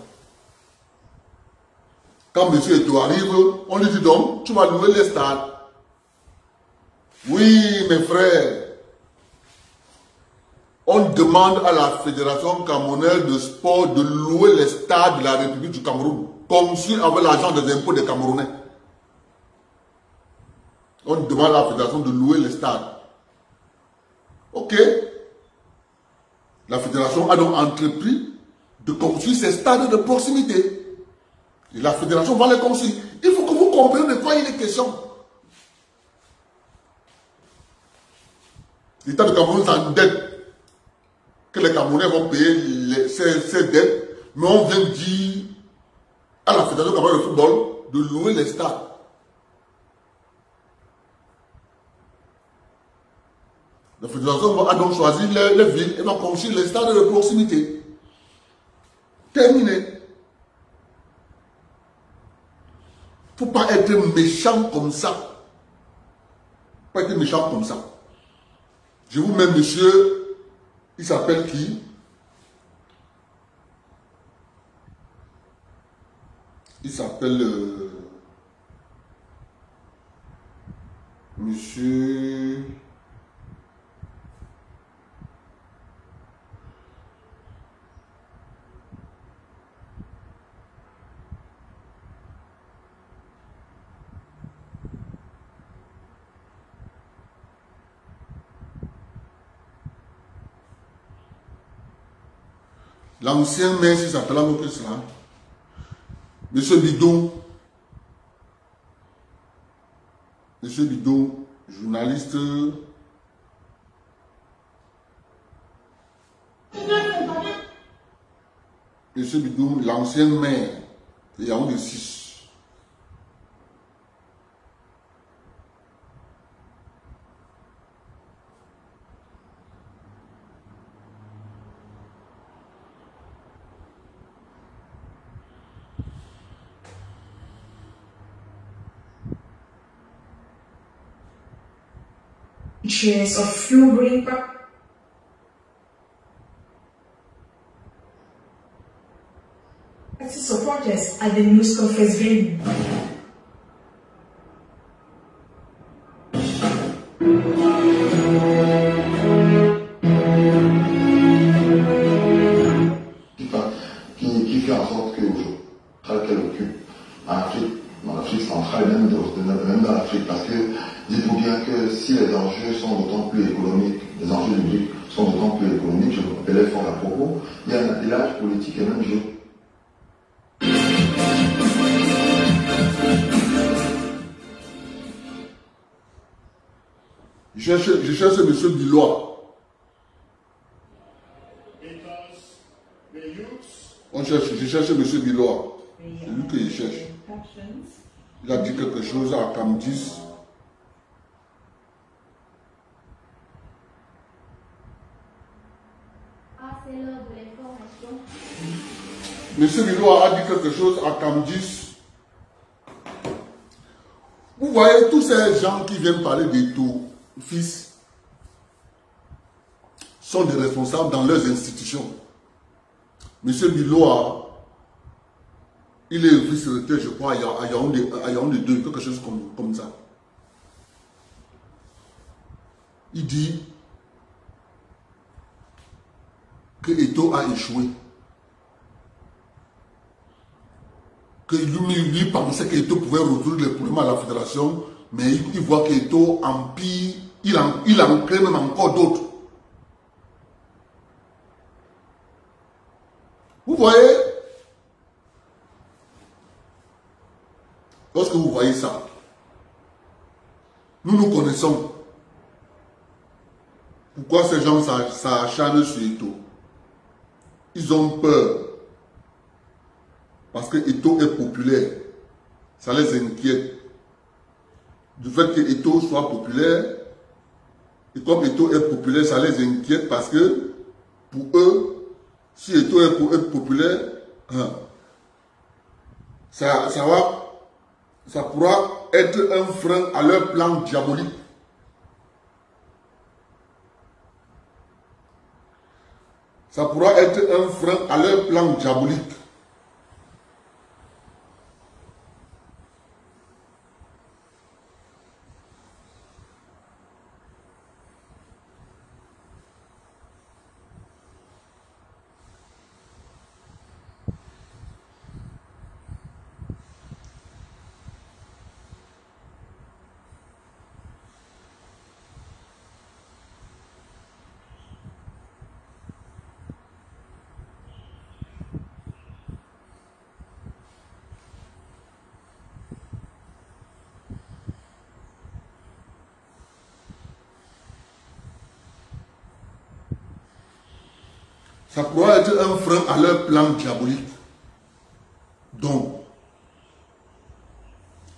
Speaker 2: Quand M. Eto arrive, on lui dit donc, tu vas louer les stades. Oui, mes frères. On demande à la Fédération camerounaise de sport de louer les stades de la République du Cameroun, conçus avec l'argent des impôts des Camerounais. On demande à la Fédération de louer les stades. Ok. La Fédération a donc entrepris de construire ces stades de proximité. Et la Fédération va les construire. Il faut que vous compreniez de quoi il est question. L'État de Cameroun s'endette. Que les Camerounais vont payer ces dettes, mais on vient dire à la Fédération camerounaise de football de louer les stades. La Fédération a donc choisi les villes et va construire les stades de proximité. Terminé. Il ne faut pas être méchant comme ça. Pas être méchant comme ça. Je vous mets monsieur. Il s'appelle qui? Il s'appelle Monsieur... L'ancien maire, il s'appelle encore cela. Monsieur Bidon. Monsieur Bidon, journaliste. Monsieur Bidon, l'ancien maire de Yaoundé 6.
Speaker 7: Shares of few green pack. As supporters at the news conference venue.
Speaker 4: Qui fait en sorte que qu'elle occupe en Afrique, dans l'Afrique centrale, même dans l'Afrique, parce que dites-vous bien que si les enjeux sont d'autant plus économiques, les enjeux du BRIC sont d'autant plus économiques, je vous rappelais fort à propos, il y a un attelage politique et même jeu.
Speaker 2: Je cherche M. Bilois. Je cherche M. Bilois. C'est lui que je cherche. Il a dit quelque chose à Camdis.
Speaker 8: C'est l'heure de l'information.
Speaker 2: M. Bilois a dit quelque chose à Camdis. Vous voyez tous ces gens qui viennent parler des tout fils sont des responsables dans leurs institutions. M. Bilois, il est vice-recteur, je crois, à Yaoundé 2, quelque chose comme ça. Il dit que Eto a échoué. Que lui pensait qu'Eto pouvait résoudre les problèmes à la fédération, mais il voit qu'Eto empire, il en crée même encore d'autres. Vous voyez, lorsque vous voyez ça, nous nous connaissons. Vous Pourquoi ces gens s'acharnent sur Eto'o? Ils ont peur. Parce que Eto'o est populaire. Ça les inquiète. Du fait que Eto'o soit populaire, et comme Eto'o est populaire, ça les inquiète parce que pour eux, si Eto'o est populaire, ça pourra être un frein à leur plan diabolique. Ça pourra être un frein à leur plan diabolique. Ça pourra être un frein à leur plan diabolique. Donc,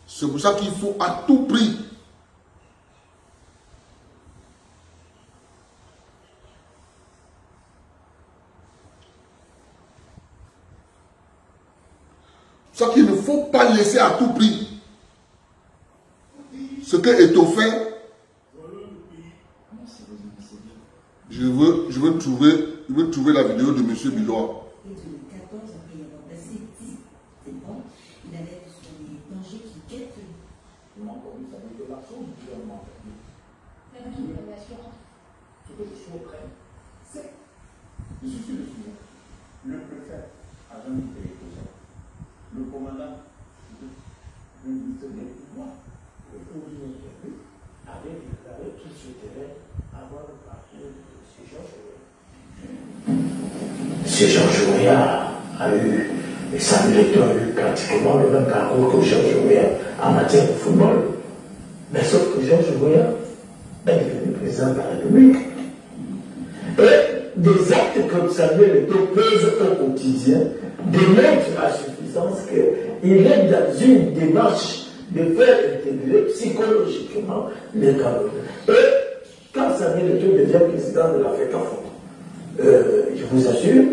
Speaker 2: c'est pour ça qu'il faut à tout prix c'est qu'il ne faut pas laisser à tout prix ce que Eto'o fait. Je veux trouver la vidéo de M. Bilois.
Speaker 9: Le préfet a jamais été posé. Le commandant de ministère des pouvoirs, avait déclaré qu'il souhaiterait avoir le parcours de M. Georges Weah a eu, et Samuel Eto'o a eu pratiquement le même parcours que Georges Weah en matière de football. Mais sauf que Georges Weah est devenu président de la République. Et des actes comme Samuel Eto'o posent au quotidien démontrent à suffisance qu'il est dans une démarche de faire intégrer psychologiquement les Camerounais. Et quand Samuel Eto'o devient président de l'Africafoot, je vous assure,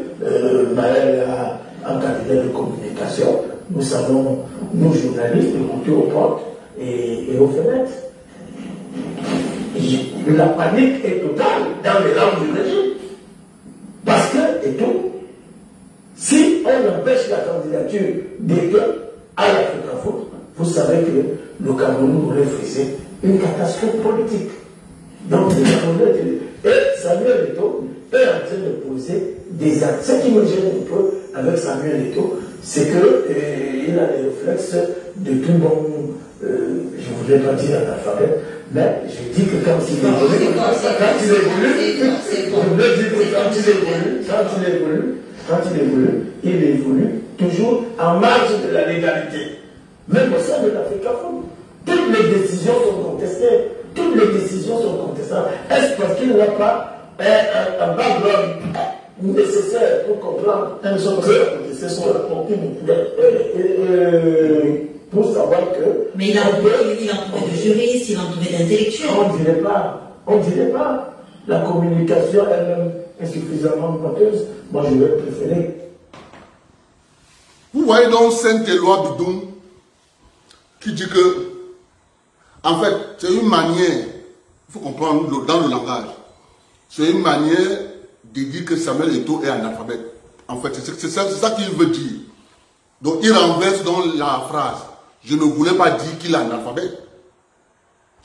Speaker 9: Maël a un cabinet de communication, nous savons, nous journalistes, écouter aux portes et aux fenêtres. La panique est totale dans les rangs du régime. Parce que, et tout, si on empêche la candidature d'Eto'o à l'Africafoot, vous savez que le Cameroun aurait fait une catastrophe politique. Donc, les Camerounais, et Samuel Eto'o est en train de poser des actes. Ce qui me gêne un peu avec Samuel Eto'o, c'est qu'il a des réflexes de tout bon, je ne voudrais pas dire analphabète, mais je dis que quand il évolue, il évolue toujours en marge de la légalité. Même au sein de l'Africafoot, toutes les décisions sont contestées. Toutes les décisions sont contestables. Est-ce parce qu'il n'a pas un background nécessaire pour comprendre un genre de décision pour savoir que...
Speaker 10: Mais il a entouré de juristes, il a entouré d'intellectuels.
Speaker 9: On ne dirait pas. La communication elle-même est suffisamment boiteuse. Moi, je vais préférer.
Speaker 2: Vous voyez donc Saint-Éloi Bidoum qui dit que, en fait, c'est une manière, il faut comprendre dans le langage, c'est une manière de dire que Samuel Eto'o est analphabète. En fait, c'est ça qu'il veut dire. Donc, il renverse dans la phrase. Je ne voulais pas dire qu'il est analphabète.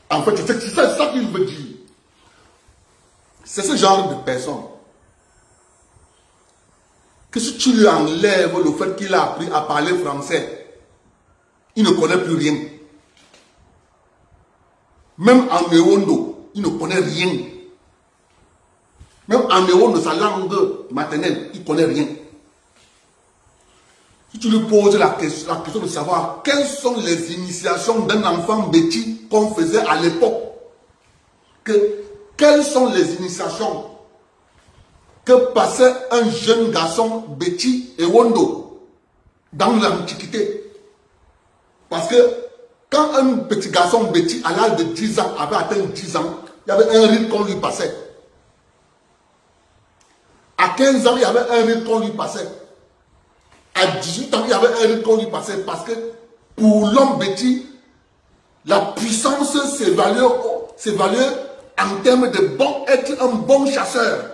Speaker 2: En fait, c'est ça qu'il veut dire. C'est ce genre de personne que si tu lui enlèves le fait qu'il a appris à parler français, il ne connaît plus rien. Même en Ewondo, il ne connaît rien. Même en Ewondo, sa langue maternelle, il ne connaît rien. Si tu lui poses la question de savoir quelles sont les initiations d'un enfant bêtis qu'on faisait à l'époque, que quelles sont les initiations que passait un jeune garçon, Betty et Wondo, dans l'Antiquité. Parce que quand un petit garçon, Betty, à l'âge de 10 ans, avait atteint 10 ans, il y avait un rite qu'on lui passait. À 15 ans, il y avait un rite qu'on lui passait. À 18 ans, il y avait un rite qu'on lui passait. Parce que pour l'homme Betty, la puissance s'évalue en termes de être un bon chasseur.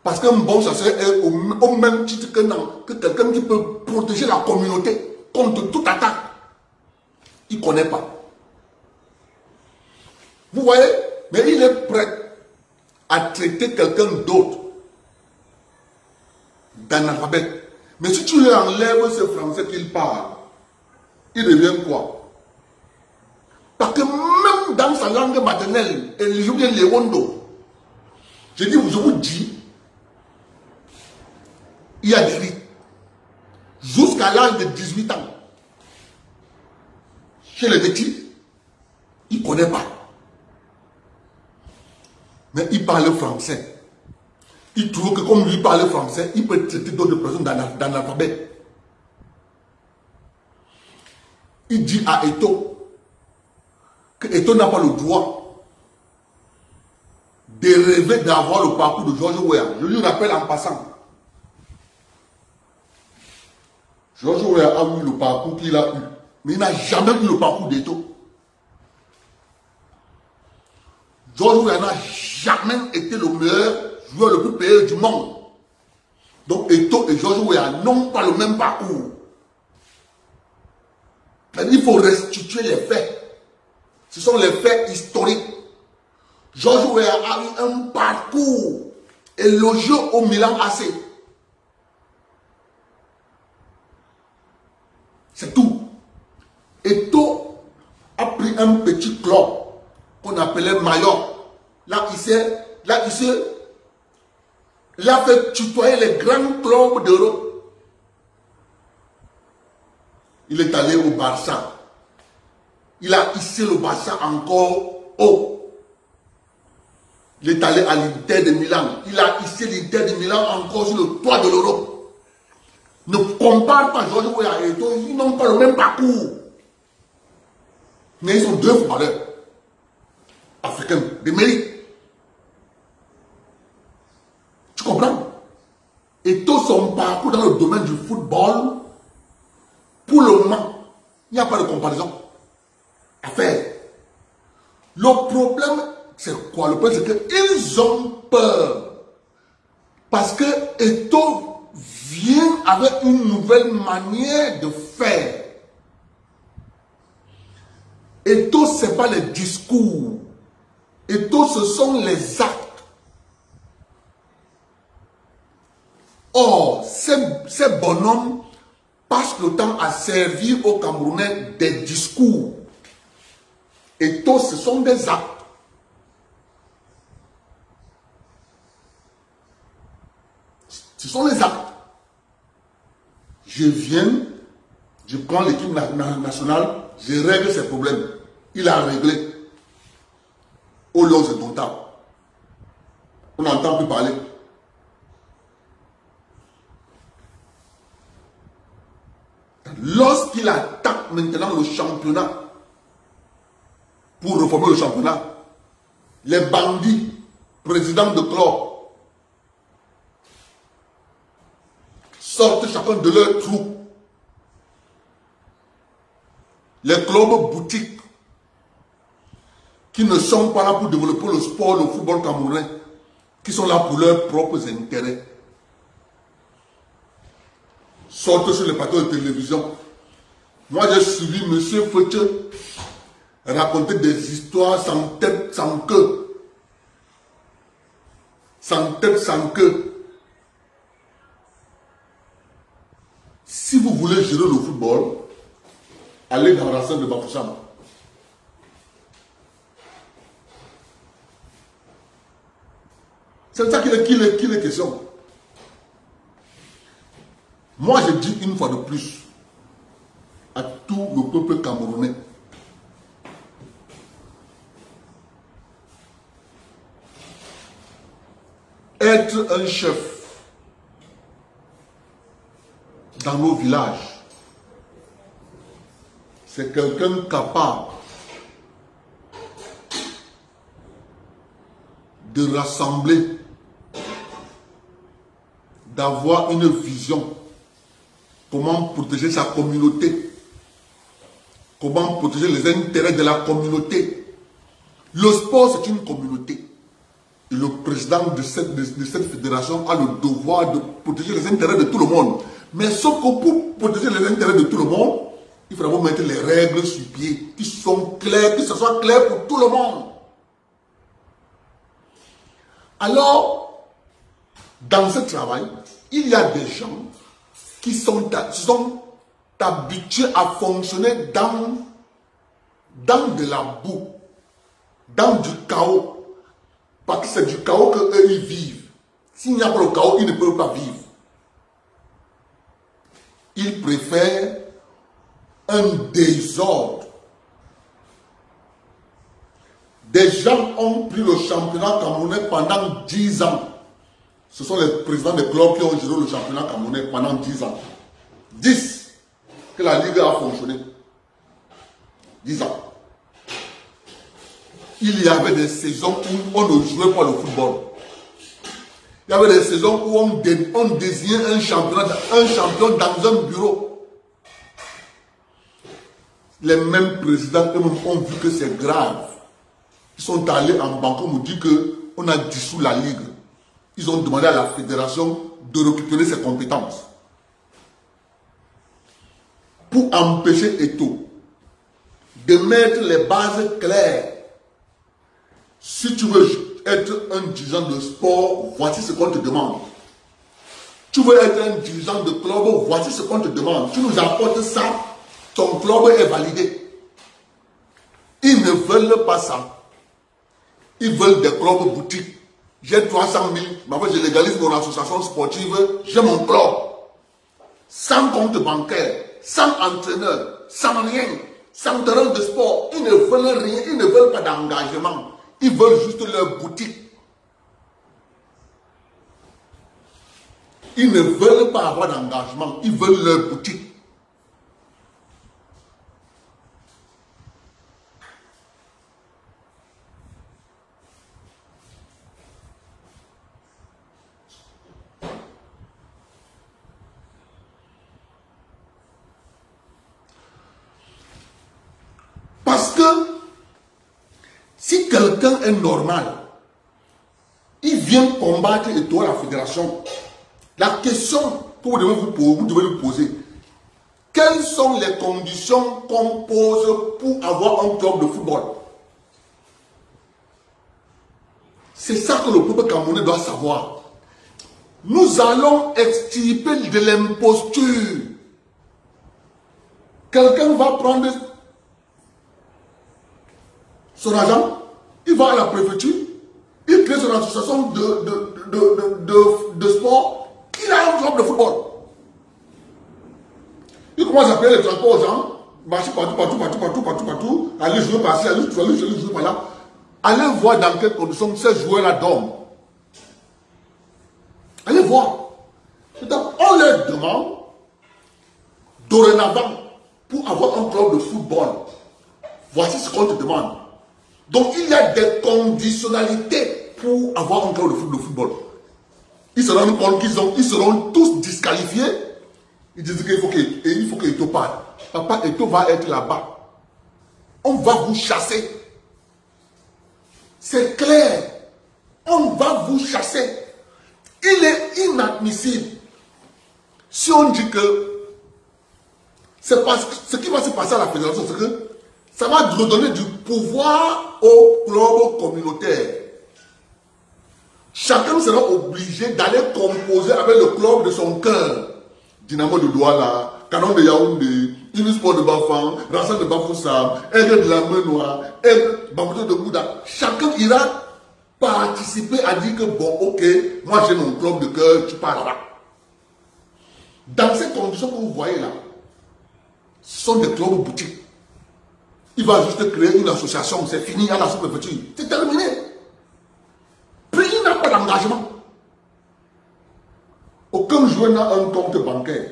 Speaker 2: Parce qu'un bon chasseur est au même titre que quelqu'un qui peut protéger la communauté contre toute attaque. Il ne connaît pas. Vous voyez? Mais il est prêt à traiter quelqu'un d'autre d'analphabète. Mais si tu lui enlèves ce français qu'il parle, il devient quoi? Parce que même dans sa langue maternelle, je viens les Wondo, je vous dis, il y a des rites. Jusqu'à l'âge de 18 ans, chez les petits, il ne connaît pas. Mais il parle français. Il trouve que comme lui parle français, il peut traiter d'autres personnes d'analphabète. Il dit à Eto que Eto n'a pas le droit de rêver d'avoir le parcours de George Weah. Je lui rappelle en passant. George Weah a eu le parcours qu'il a eu. Mais il n'a jamais eu le parcours d'Eto. George Weah n'a jamais été le meilleur joueur le plus payé du monde. Donc Eto et George Weah n'ont pas le même parcours. Il faut restituer les faits. Ce sont les faits historiques. George Weah a eu un parcours élogieux au Milan AC. C'est tout. Eto a pris un petit club qu'on appelait Mallorca. Là, il a fait tutoyer les grands clubs d'Europe. Il est allé au Barça. Il a hissé le Barça encore haut. Il est allé à l'Inter de Milan. Il a hissé l'Inter de Milan encore sur le toit de l'Europe. Ne compare pas George Weah et Eto. Ils n'ont pas le même parcours. Mais ils sont deux footballeurs africains de mérite. Tu comprends? Eto, son parcours dans le domaine du football, pour le moment, il n'y a pas de comparaison à faire. Le problème, c'est quoi? Le problème, c'est qu'ils ont peur. Parce que Eto vient avec une nouvelle manière de faire. Eto, ce n'est pas les discours. Eto, ce sont les actes. Or, ces bonhommes passent le temps à servir aux Camerounais des discours. Eto, ce sont des actes. Ce sont les actes. Je viens, je prends l'équipe nationale, je règle ses problèmes. Il a réglé. Au long de ton temps. On n'entend plus parler. Lorsqu'il attaque maintenant le championnat, pour reformer le championnat, les bandits, présidents de club, sortent chacun de leur troupe. Les clubs boutiques, qui ne sont pas là pour développer le sport, le football camerounais, qui sont là pour leurs propres intérêts, sortent sur les plateaux de télévision. Moi, j'ai suivi M. Feuche raconter des histoires sans tête, sans queue. Sans tête, sans queue. Si vous voulez gérer le football, allez dans la salle de Bafoussam. C'est ça qu'il est question. Moi, je dis une fois de plus à tout le peuple camerounais, être un chef dans nos villages, c'est quelqu'un capable de rassembler, d'avoir une vision, comment protéger sa communauté, comment protéger les intérêts de la communauté. Le sport, c'est une communauté. Et le président de cette fédération a le devoir de protéger les intérêts de tout le monde. Mais sauf que pour protéger les intérêts de tout le monde, il faudra vous mettre les règles sur pied, qui sont claires, que ce soit clair pour tout le monde. Alors, dans ce travail, il y a des gens qui sont habitués à fonctionner dans de la boue, dans du chaos. Parce que c'est du chaos qu'eux ils vivent. S'il n'y a pas le chaos, ils ne peuvent pas vivre. Ils préfèrent un désordre. Des gens ont pris le championnat camerounais pendant 10 ans. Ce sont les présidents des clubs qui ont géré le championnat camerounais pendant 10 ans. 10 que la Ligue a fonctionné. 10 ans. Il y avait des saisons où on ne jouait pas le football. Il y avait des saisons où on désignait un champion dans un bureau. Les mêmes présidents ont vu que c'est grave. Ils sont allés en banque, on nous dit qu'on a dissous la Ligue. Ils ont demandé à la fédération de récupérer ses compétences. Pour empêcher Eto'o de mettre les bases claires. Si tu veux être un dirigeant de sport, voici ce qu'on te demande. Tu veux être un dirigeant de club, voici ce qu'on te demande. Tu nous apportes ça, ton club est validé. Ils ne veulent pas ça. Ils veulent des clubs boutiques. J'ai 300 000, mais après je légalise mon association sportive, j'ai mon club. Sans compte bancaire, sans entraîneur, sans rien, sans terrain de sport. Ils ne veulent rien, ils ne veulent pas d'engagement. Ils veulent juste leur boutique. Ils ne veulent pas avoir d'engagement, ils veulent leur boutique. Parce que si quelqu'un est normal, il vient combattre et toi la fédération. La question que vous devez lui poser, quelles sont les conditions qu'on pose pour avoir un club de football? C'est ça que le peuple camerounais doit savoir. Nous allons extirper de l'imposture. Quelqu'un va prendre son argent, il va à la préfecture, il crée son association de sport, il a un club de football. Il commence à payer les transports aux gens, marcher partout, aller jouer par-ci, aller jouer par-là. Allez voir dans quelles conditions ces joueurs-là dorment. Allez voir. Donc, on leur demande, dorénavant, pour avoir un club de football, voici ce qu'on te demande. Donc, il y a des conditionnalités pour avoir un club de football. Ils se rendent compte qu'ils seront tous disqualifiés. Ils disent qu'il faut que Eto'o parle. Papa, Eto'o va être là-bas. On va vous chasser. C'est clair. On va vous chasser. Il est inadmissible. Si on dit que c'est parce que ce qui va se passer à la fédération, c'est que ça va redonner du pouvoir au club communautaire. Chacun sera obligé d'aller composer avec le club de son cœur. Dynamo de Douala, Canon de Yaoundé, Unisport de Bafang, Racine de Bafoussam, Aigle de la Main Noire, Aigle Bamouto de Bouddha. Chacun ira participer à dire que bon, ok, moi j'ai mon club de cœur, tu pars là-bas. Dans ces conditions que vous voyez là, ce sont des clubs boutiques. Il va juste créer une association, c'est fini à la sous-préfecture. C'est terminé. Puis il n'a pas d'engagement. Aucun joueur n'a un compte bancaire.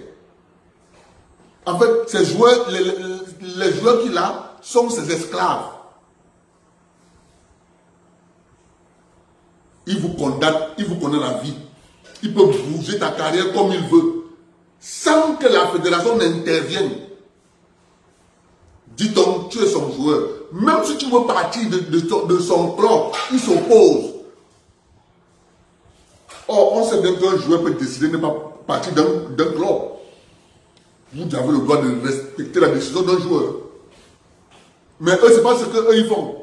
Speaker 2: En fait, ces joueurs, les joueurs qu'il a sont ses esclaves. Il vous condamne la vie. Il peut bouger ta carrière comme il veut, sans que la fédération n'intervienne. Dis donc, tu es son joueur. Même si tu veux partir de son club, il s'oppose. Or, on sait bien qu'un joueur peut décider de ne pas partir d'un club. Vous avez le droit de respecter la décision d'un joueur. Mais eux, c'est pas ce qu'eux ils font.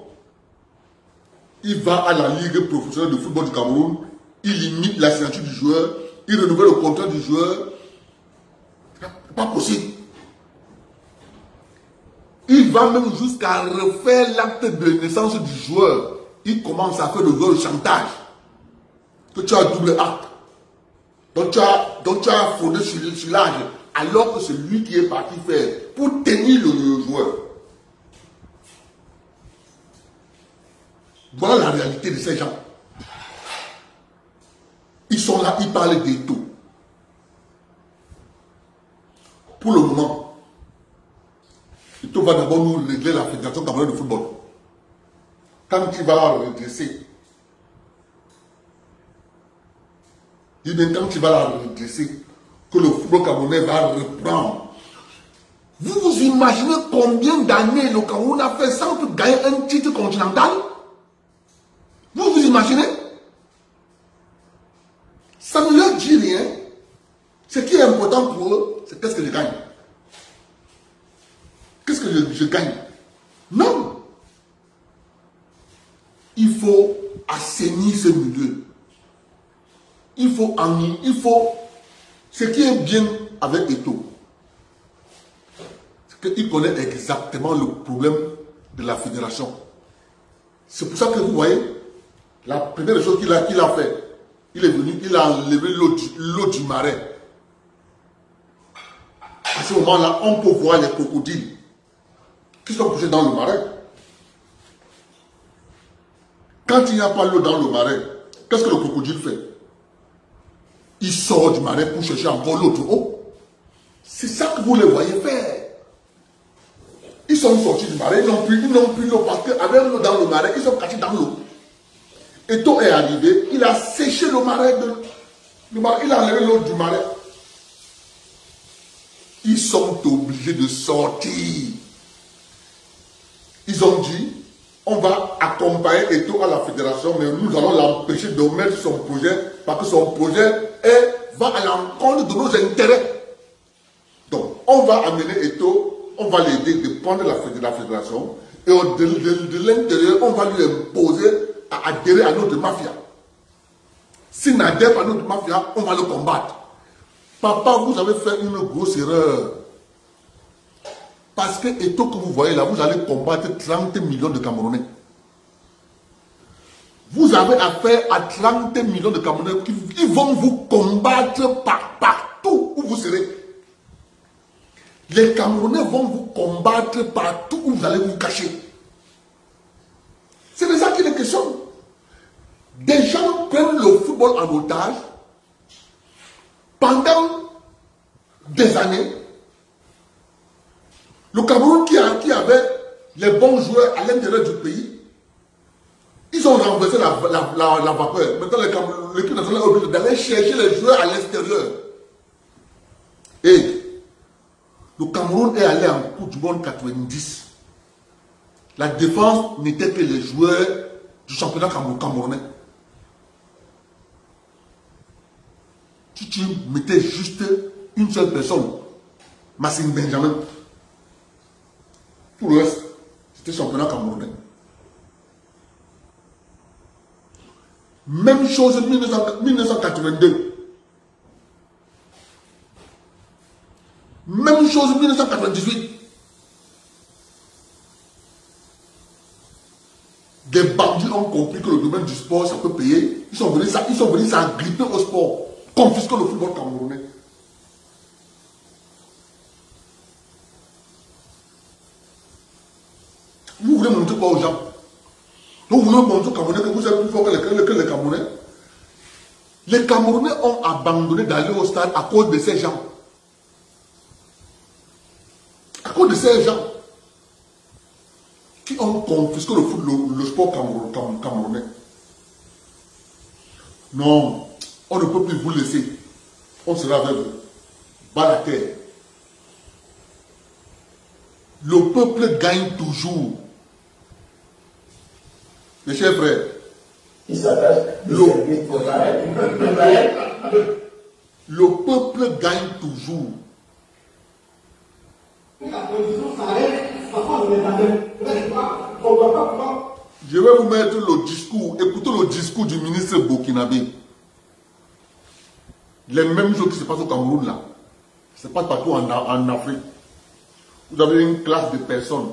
Speaker 2: Il va à la Ligue professionnelle de football du Cameroun, il limite la signature du joueur, il renouvelle le contrat du joueur. Pas possible. Il va même jusqu'à refaire l'acte de naissance du joueur. Il commence à faire le jeu de chantage. Que tu as double acte. Donc tu as fondé sur l'âge. Alors que c'est lui qui est parti faire pour tenir le joueur. Voilà la réalité de ces gens. Ils sont là, ils parlent des taux. Pour le moment, Ito va d'abord nous régler la fédération camerounaise de football. Quand il va la redresser, quand il va la redresser, que le football camerounais va reprendre. Vous vous imaginez combien d'années le Cameroun a fait sans gagner un titre continental? Vous vous imaginez? Ça ne leur dit rien. Ce qui est important pour eux, c'est qu'est-ce que je gagne. Qu'est-ce que je gagne? Non. Il faut assainir ce milieu. Il faut ce qui est bien avec Ito, c'est qu'il connaît exactement le problème de la fédération. C'est pour ça que vous voyez, la première chose qu'il a fait, il est venu, il a enlevé l'eau du marais. À ce moment-là, on peut voir les crocodiles qui sont couchés dans le marais. Quand il n'y a pas l'eau dans le marais, qu'est-ce que le crocodile fait? Il sort du marais pour chercher encore l'autre eau. C'est ça que vous les voyez faire. Ils sont sortis du marais, ils n'ont plus l'eau parce qu'avec l'eau dans le marais, ils sont cachés dans l'eau. Ito est arrivé, il a séché le marais, il a enlevé l'eau du marais. Ils sont obligés de sortir. Ils ont dit, on va accompagner Ito à la fédération, mais nous allons l'empêcher de mettre son projet, parce que son projet va à l'encontre de nos intérêts. Donc, on va amener Ito, on va l'aider de prendre la fédération, et de l'intérieur, on va lui imposer à adhérer à notre mafia. S'il n'adhère pas à notre mafia, on va le combattre. Papa, vous avez fait une grosse erreur. Parce que Ito que vous voyez là, vous allez combattre 30 millions de Camerounais. Vous avez affaire à 30 millions de Camerounais qui vont vous combattre partout où vous serez. Les Camerounais vont vous combattre partout où vous allez vous cacher. C'est de ça qu'il est question. Des gens prennent le football en otage pendant des années. Le Cameroun qui avait les bons joueurs à l'intérieur du pays, ils ont renversé la vapeur. Maintenant, l'équipe nationale est obligée d'aller chercher les joueurs à l'extérieur. Et le Cameroun est allé en Coupe du Monde 90. La défense n'était que les joueurs du championnat camerounais. Si tu mettais juste une seule personne, Massine Benjamin, tout le reste, c'était championnat camerounais. Même chose en 1982. Même chose en 1998. Des bandits ont compris que le domaine du sport, ça peut payer. Ils sont venus s'agripper au sport, confisquer le football camerounais. Vous voulez montrer quoi aux gens? Donc vous voulez montrer aux Camerounais que vous êtes plus fort que les Camerounais? Les Camerounais ont abandonné d'aller au stade à cause de ces gens. À cause de ces gens qui ont confisqué le sport camerounais. Non, on ne peut plus vous laisser. On sera avec vous. Bas la terre. Le peuple gagne toujours. Mes chers frères,
Speaker 9: il s'attache
Speaker 2: le peuple gagne toujours. Je vais vous mettre le discours. Écoutez le discours du ministre burkinabé. Les mêmes choses qui se passent au Cameroun là. Ce n'est pas partout en Afrique. Vous avez une classe de personnes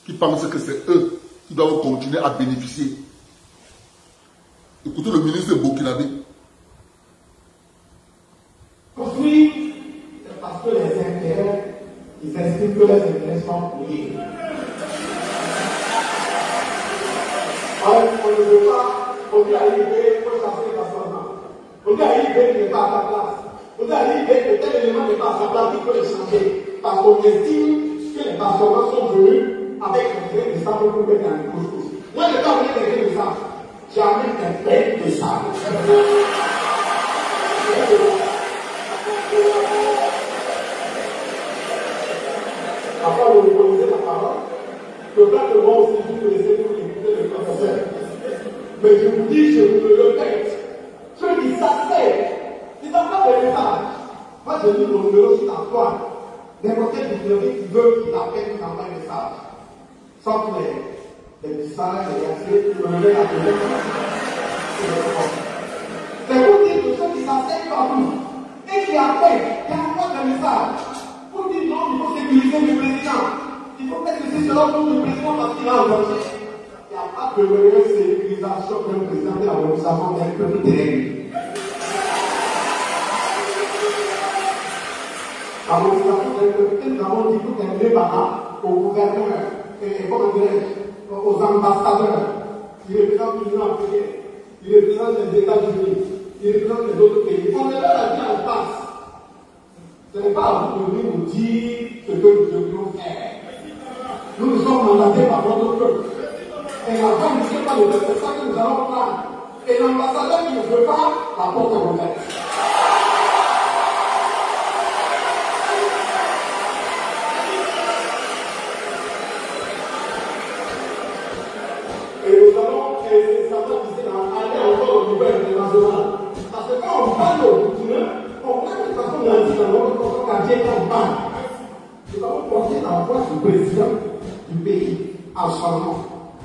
Speaker 2: qui pensent que c'est eux qui doivent continuer à bénéficier. Écoutez le ministre burkinabé.
Speaker 5: Aujourd'hui, c'est parce que les intérêts, ils estiment que les intérêts sont liés. Alors, on ne veut pas, on dit à l'idée, il faut chasser les assommants. On dit à l'idée qu'il n'est pas à sa place. On dit à l'idée que tel élément n'est pas à sa place, il faut le changer. Parce qu'on estime que les assommants sont venus avec l'intérêt de ça pour mettre dans les couscous. Moi, je n'ai pas amené l'intérêt de ça. J'ai amené l'intérêt de ça. Après, vous reconnaissez la parole. Le plat de moi aussi, vous connaissez, vous écoutez le professeur. Mais je vous dis, je vous le répète. Ceux qui s'assèrent, ils n'ont pas de message. Moi, je dis le numéro sur la toile. N'importe quel diplômé qui veut qu'il appelle, il envoie un message. Sans les messages, les accès, le relais à donner. C'est vous dire que ceux qui s'assèrent partout et qui appellent, qui envoient un message. Pour dire non, il faut sécuriser le président. Il faut mettre ceci cela pour le président parce qu'il a un danger. Il n'y a pas de meilleure sécurisation qu'un président de la mobilisation d'un peuple élu. La mobilisation d'un peuple, nous avons dit tout terminer par là au gouverneur, aux ambassadeurs, qui représentent l'Union africaine, qui représentent les États-Unis, qui représentent les autres pays. On est là la vie en face. Ce n'est pas à vous de venir nous dire ce que nous devons faire. Nous sommes mandatés par notre peuple. Et la femme ne sait pas le c'est ça que nous allons prendre. Et l'ambassadeur qui ne veut pas, la porte est ouverte. Et nous allons savoir aller encore au niveau international. Parce que quand on parle au continent, on prend de toute façon la vie dans notre propre quartier quand on parle. Nous allons porter la voix du président du pays en changement.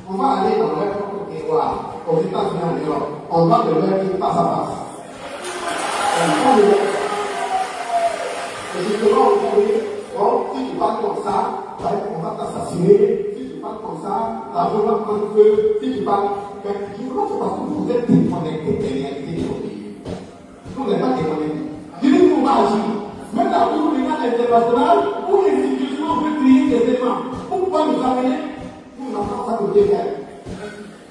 Speaker 5: On va aller dans leur propre terroir, aux États-Unis en Europe. On va de leur dire face à face. On va de leur. Et justement, on dit, bon, si tu parles comme ça, on va t'assassiner. Si tu parles comme ça, l'argent va prendre feu. Si tu parles. Je ne sais pas parce que vous êtes déconnectés des réalités de nos pays. Nous, on n'est pas déconnectés. Je dis qu'on va agir. Même dans le tribunal international, où les institutions veulent créer des éléments. Pourquoi nous amener? Nous n'avons pas de défaire.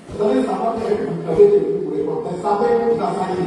Speaker 5: Vous allez savoir que vous avez des pour répondre. Vous savez que vous avez.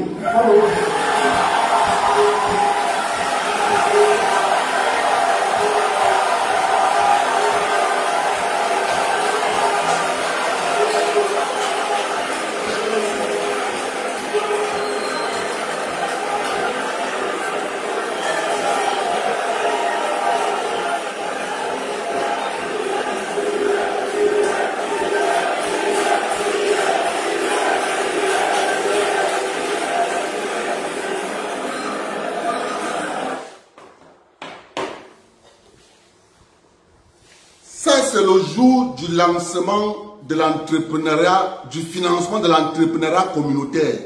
Speaker 2: C'est le jour du lancement de l'entrepreneuriat, du financement de l'entrepreneuriat communautaire.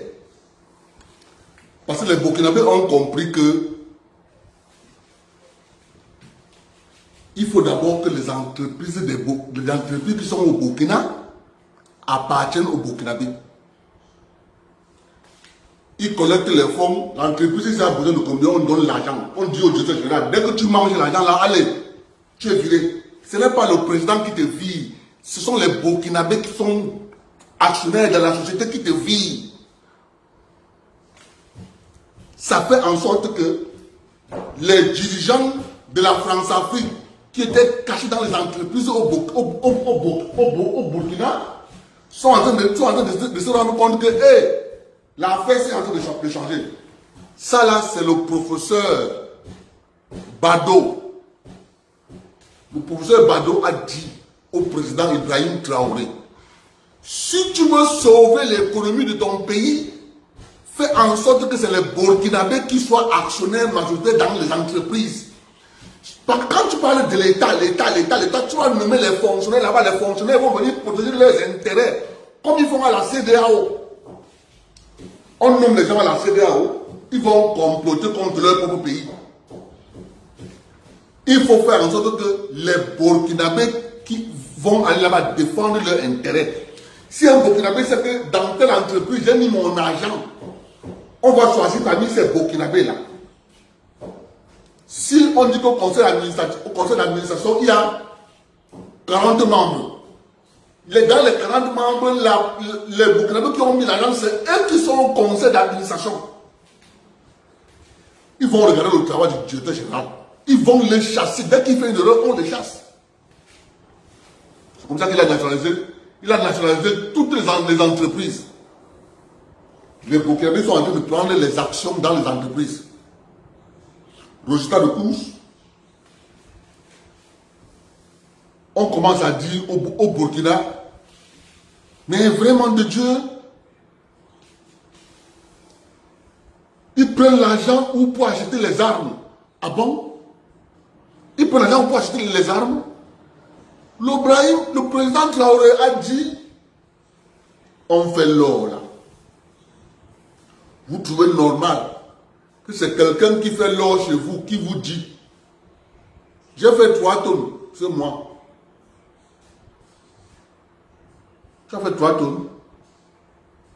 Speaker 2: Parce que les Burkinabés ont compris que il faut d'abord que les entreprises qui sont au Burkina appartiennent aux Burkinabés. Ils collectent les fonds, l'entreprise a besoin de combien, on donne l'argent. On dit au directeur général, dès que tu manges l'argent là, allez, tu es viré. Ce n'est pas le président qui te vire, ce sont les Burkinabés qui sont actionnaires de la société qui te virent. ça fait en sorte que les dirigeants de la France-Afrique qui étaient cachés dans les entreprises au Burkina sont en train de se rendre compte que l'affaire c'est en train de changer. Ça là, c'est le professeur Bado. Le professeur Bado a dit au président Ibrahim Traoré, si tu veux sauver l'économie de ton pays, fais en sorte que c'est les Burkinabés qui soient actionnaires majoritaires dans les entreprises. Parce que quand tu parles de l'État, tu vas nommer les fonctionnaires là-bas, les fonctionnaires vont venir protéger leurs intérêts, comme ils font à la CEDEAO. On nomme les gens à la CEDEAO, ils vont comploter contre leur propre pays. Il faut faire en sorte que les Burkinabés qui vont aller là-bas défendre leurs intérêts. Si un Burkinabé sait que dans telle entreprise, j'ai mis mon argent, on va choisir parmi ces Burkinabés-là. Si on dit qu'au conseil d'administration, il y a 40 membres. Dans les 40 membres, les Burkinabés qui ont mis l'argent, c'est eux qui sont au conseil d'administration. Ils vont regarder le travail du directeur général. Ils vont les chasser. Dès qu'il fait une erreur, on les chasse. C'est comme ça qu'il a nationalisé. Il a nationalisé toutes les entreprises. Les Burkinabés sont en train de prendre les actions dans les entreprises. Résultat de course, on commence à dire au Burkina, mais vraiment de Dieu, ils prennent l'argent pour acheter les armes. Ah bon? Ils prennent l'argent pour acheter les armes. Le président Traoré a dit, on fait l'or là. Vous trouvez normal que c'est quelqu'un qui fait l'or chez vous, qui vous dit, j'ai fait 3 tonnes, c'est moi. Tu as fait 3 tonnes?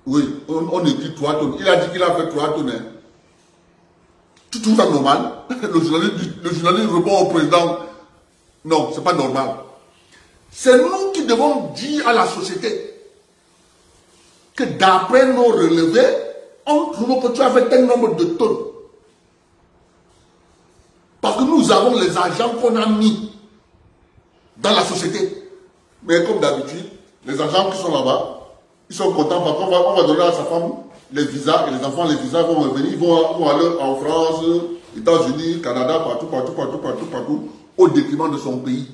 Speaker 2: Oui, on écrit 3 tonnes. Il a dit qu'il a fait 3 tonnes. Hein. Tu trouves ça normal? Le journaliste répond au président, non, c'est pas normal. C'est nous qui devons dire à la société que d'après nos relevés, on trouve que tu as fait tel nombre de tonnes. Parce que nous avons les argents qu'on a mis dans la société. Mais comme d'habitude, les agents qui sont là-bas, ils sont contents parce qu'on va donner à sa femme les visas et les enfants, les visas vont revenir, ils vont aller en France, États-Unis, Canada, partout, au détriment de son pays.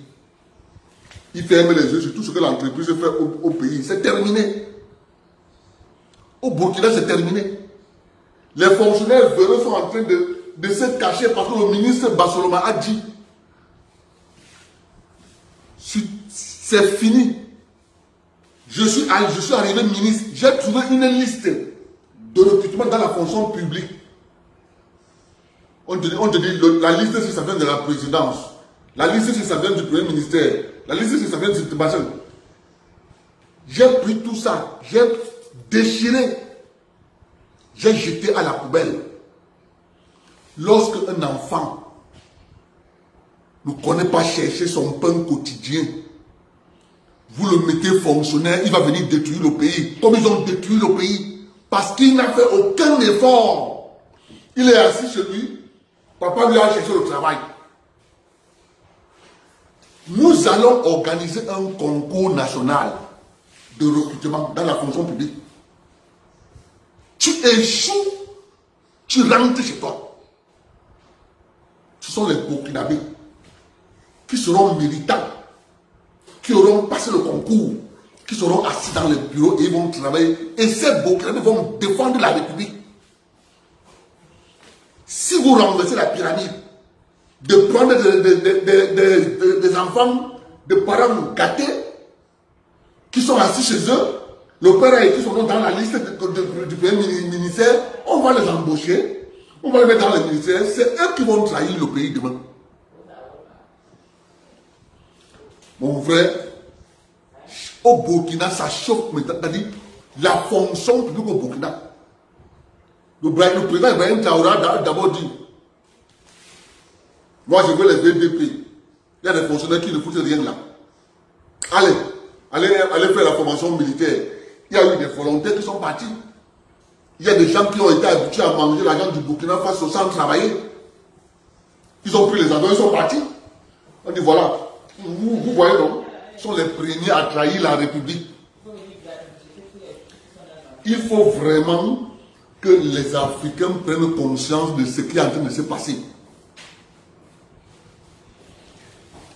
Speaker 2: Il ferme les yeux sur tout ce que l'entreprise fait au pays. C'est terminé. Au Burkina, c'est terminé. Les fonctionnaires véreux sont en train de se cacher parce que le ministre Bassoloma a dit c'est fini. Je suis arrivé ministre. J'ai trouvé une liste de recrutement dans la fonction publique. On te dit la liste si ça vient de la présidence. La liste si ça vient du premier ministère. La liste si ça vient du machin. J'ai pris tout ça. J'ai déchiré. J'ai jeté à la poubelle. Lorsque un enfant ne connaît pas chercher son pain quotidien, vous le mettez fonctionnaire, il va venir détruire le pays. Comme ils ont détruit le pays. Parce qu'il n'a fait aucun effort. Il est assis chez lui. Papa lui a cherché le travail. Nous allons organiser un concours national de recrutement dans la fonction publique. Tu échoues, tu rentres chez toi. Ce sont les Burkinabés qui seront militants, qui auront passé le concours, qui seront assis dans les bureaux et ils vont travailler. Et ces Burkinabés vont défendre la République. Si vous renversez la pyramide, de prendre des enfants de parents gâtés qui sont assis chez eux, le père a écrit son nom dans la liste du premier ministère, on va les embaucher, on va les mettre dans le ministère, c'est eux qui vont trahir le pays demain. Mon frère, au Burkina, ça chauffe maintenant, c'est-à-dire la fonction publique au Burkina. Le président Ibrahim Traoré a d'abord dit, moi je veux les VDP, il y a des fonctionnaires qui ne foutent rien là. Allez faire la formation militaire. Il y a eu des volontaires qui sont partis. Il y a des gens qui ont été habitués à manger l'argent du Burkina Faso sans travailler. Ils ont pris les avions, ils sont partis. On dit voilà, vous voyez donc, ils sont les premiers à trahir la République. Il faut vraiment que les Africains prennent conscience de ce qui est en train de se passer.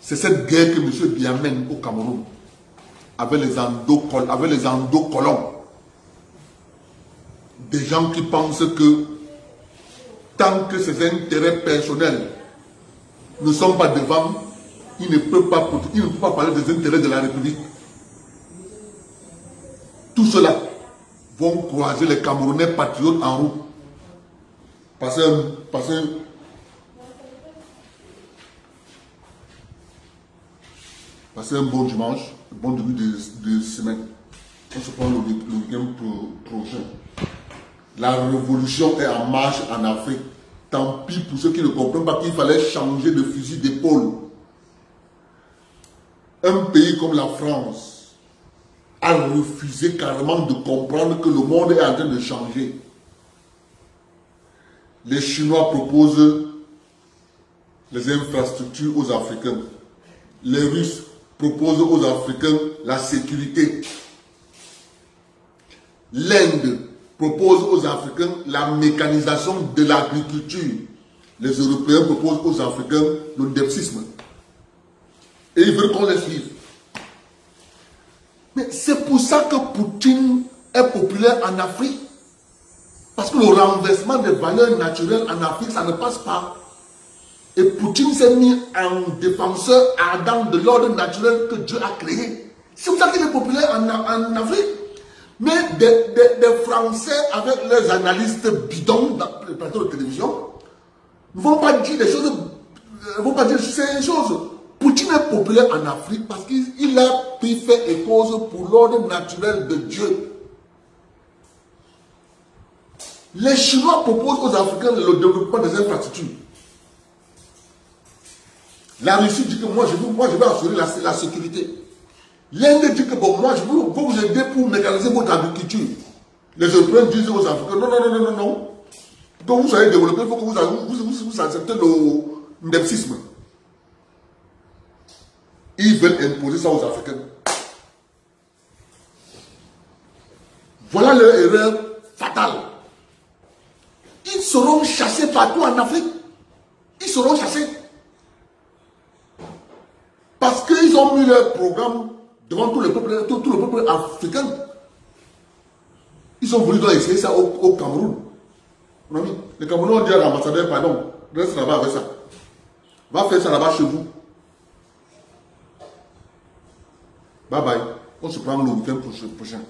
Speaker 2: C'est cette guerre que M. Biya mène au Cameroun, avec les endocolons. Des gens qui pensent que tant que ces intérêts personnels ne sont pas devant, ils ne peuvent pas parler des intérêts de la République. Tout cela vont croiser les Camerounais patriotes en route. Passez un bon dimanche, un bon début de semaine. On se prend le week-end prochain. La révolution est en marche en Afrique. Tant pis pour ceux qui ne comprennent pas qu'il fallait changer de fusil d'épaule. Un pays comme la France a refusé carrément de comprendre que le monde est en train de changer. Les Chinois proposent les infrastructures aux Africains. Les Russes proposent aux Africains la sécurité. L'Inde propose aux Africains la mécanisation de l'agriculture. Les Européens proposent aux Africains le ndepsisme. Et ils veulent qu'on les suive. Mais c'est pour ça que Poutine est populaire en Afrique. Parce que le renversement des valeurs naturelles en Afrique, ça ne passe pas. Et Poutine s'est mis en défenseur ardent de l'ordre naturel que Dieu a créé. C'est pour ça qu'il est populaire en Afrique. Mais des Français, avec leurs analystes bidons dans les plateaux de télévision, ne vont pas dire des choses, ne vont pas dire ces choses. Poutine est populaire en Afrique parce qu'il a pris fait et cause pour l'ordre naturel de Dieu. Les Chinois proposent aux Africains le développement des infrastructures. La Russie dit que moi je vais assurer la sécurité. L'Inde dit que bon, moi je veux vous aider pour mécaniser votre agriculture. Les Européens disent aux Africains non. Pour que vous soyez développés, il faut que vous acceptez le ndepsisme. Ils veulent imposer ça aux Africains. Voilà leur erreur fatale. Ils seront chassés partout en Afrique. Ils seront chassés. Parce qu'ils ont mis leur programme devant tout le peuple africain. Ils ont voulu essayer ça au Cameroun. Les Camerounais ont dit à l'ambassadeur, pardon, reste là-bas avec ça. Va faire ça là-bas chez vous. Bye bye. On se prend le week-end prochain.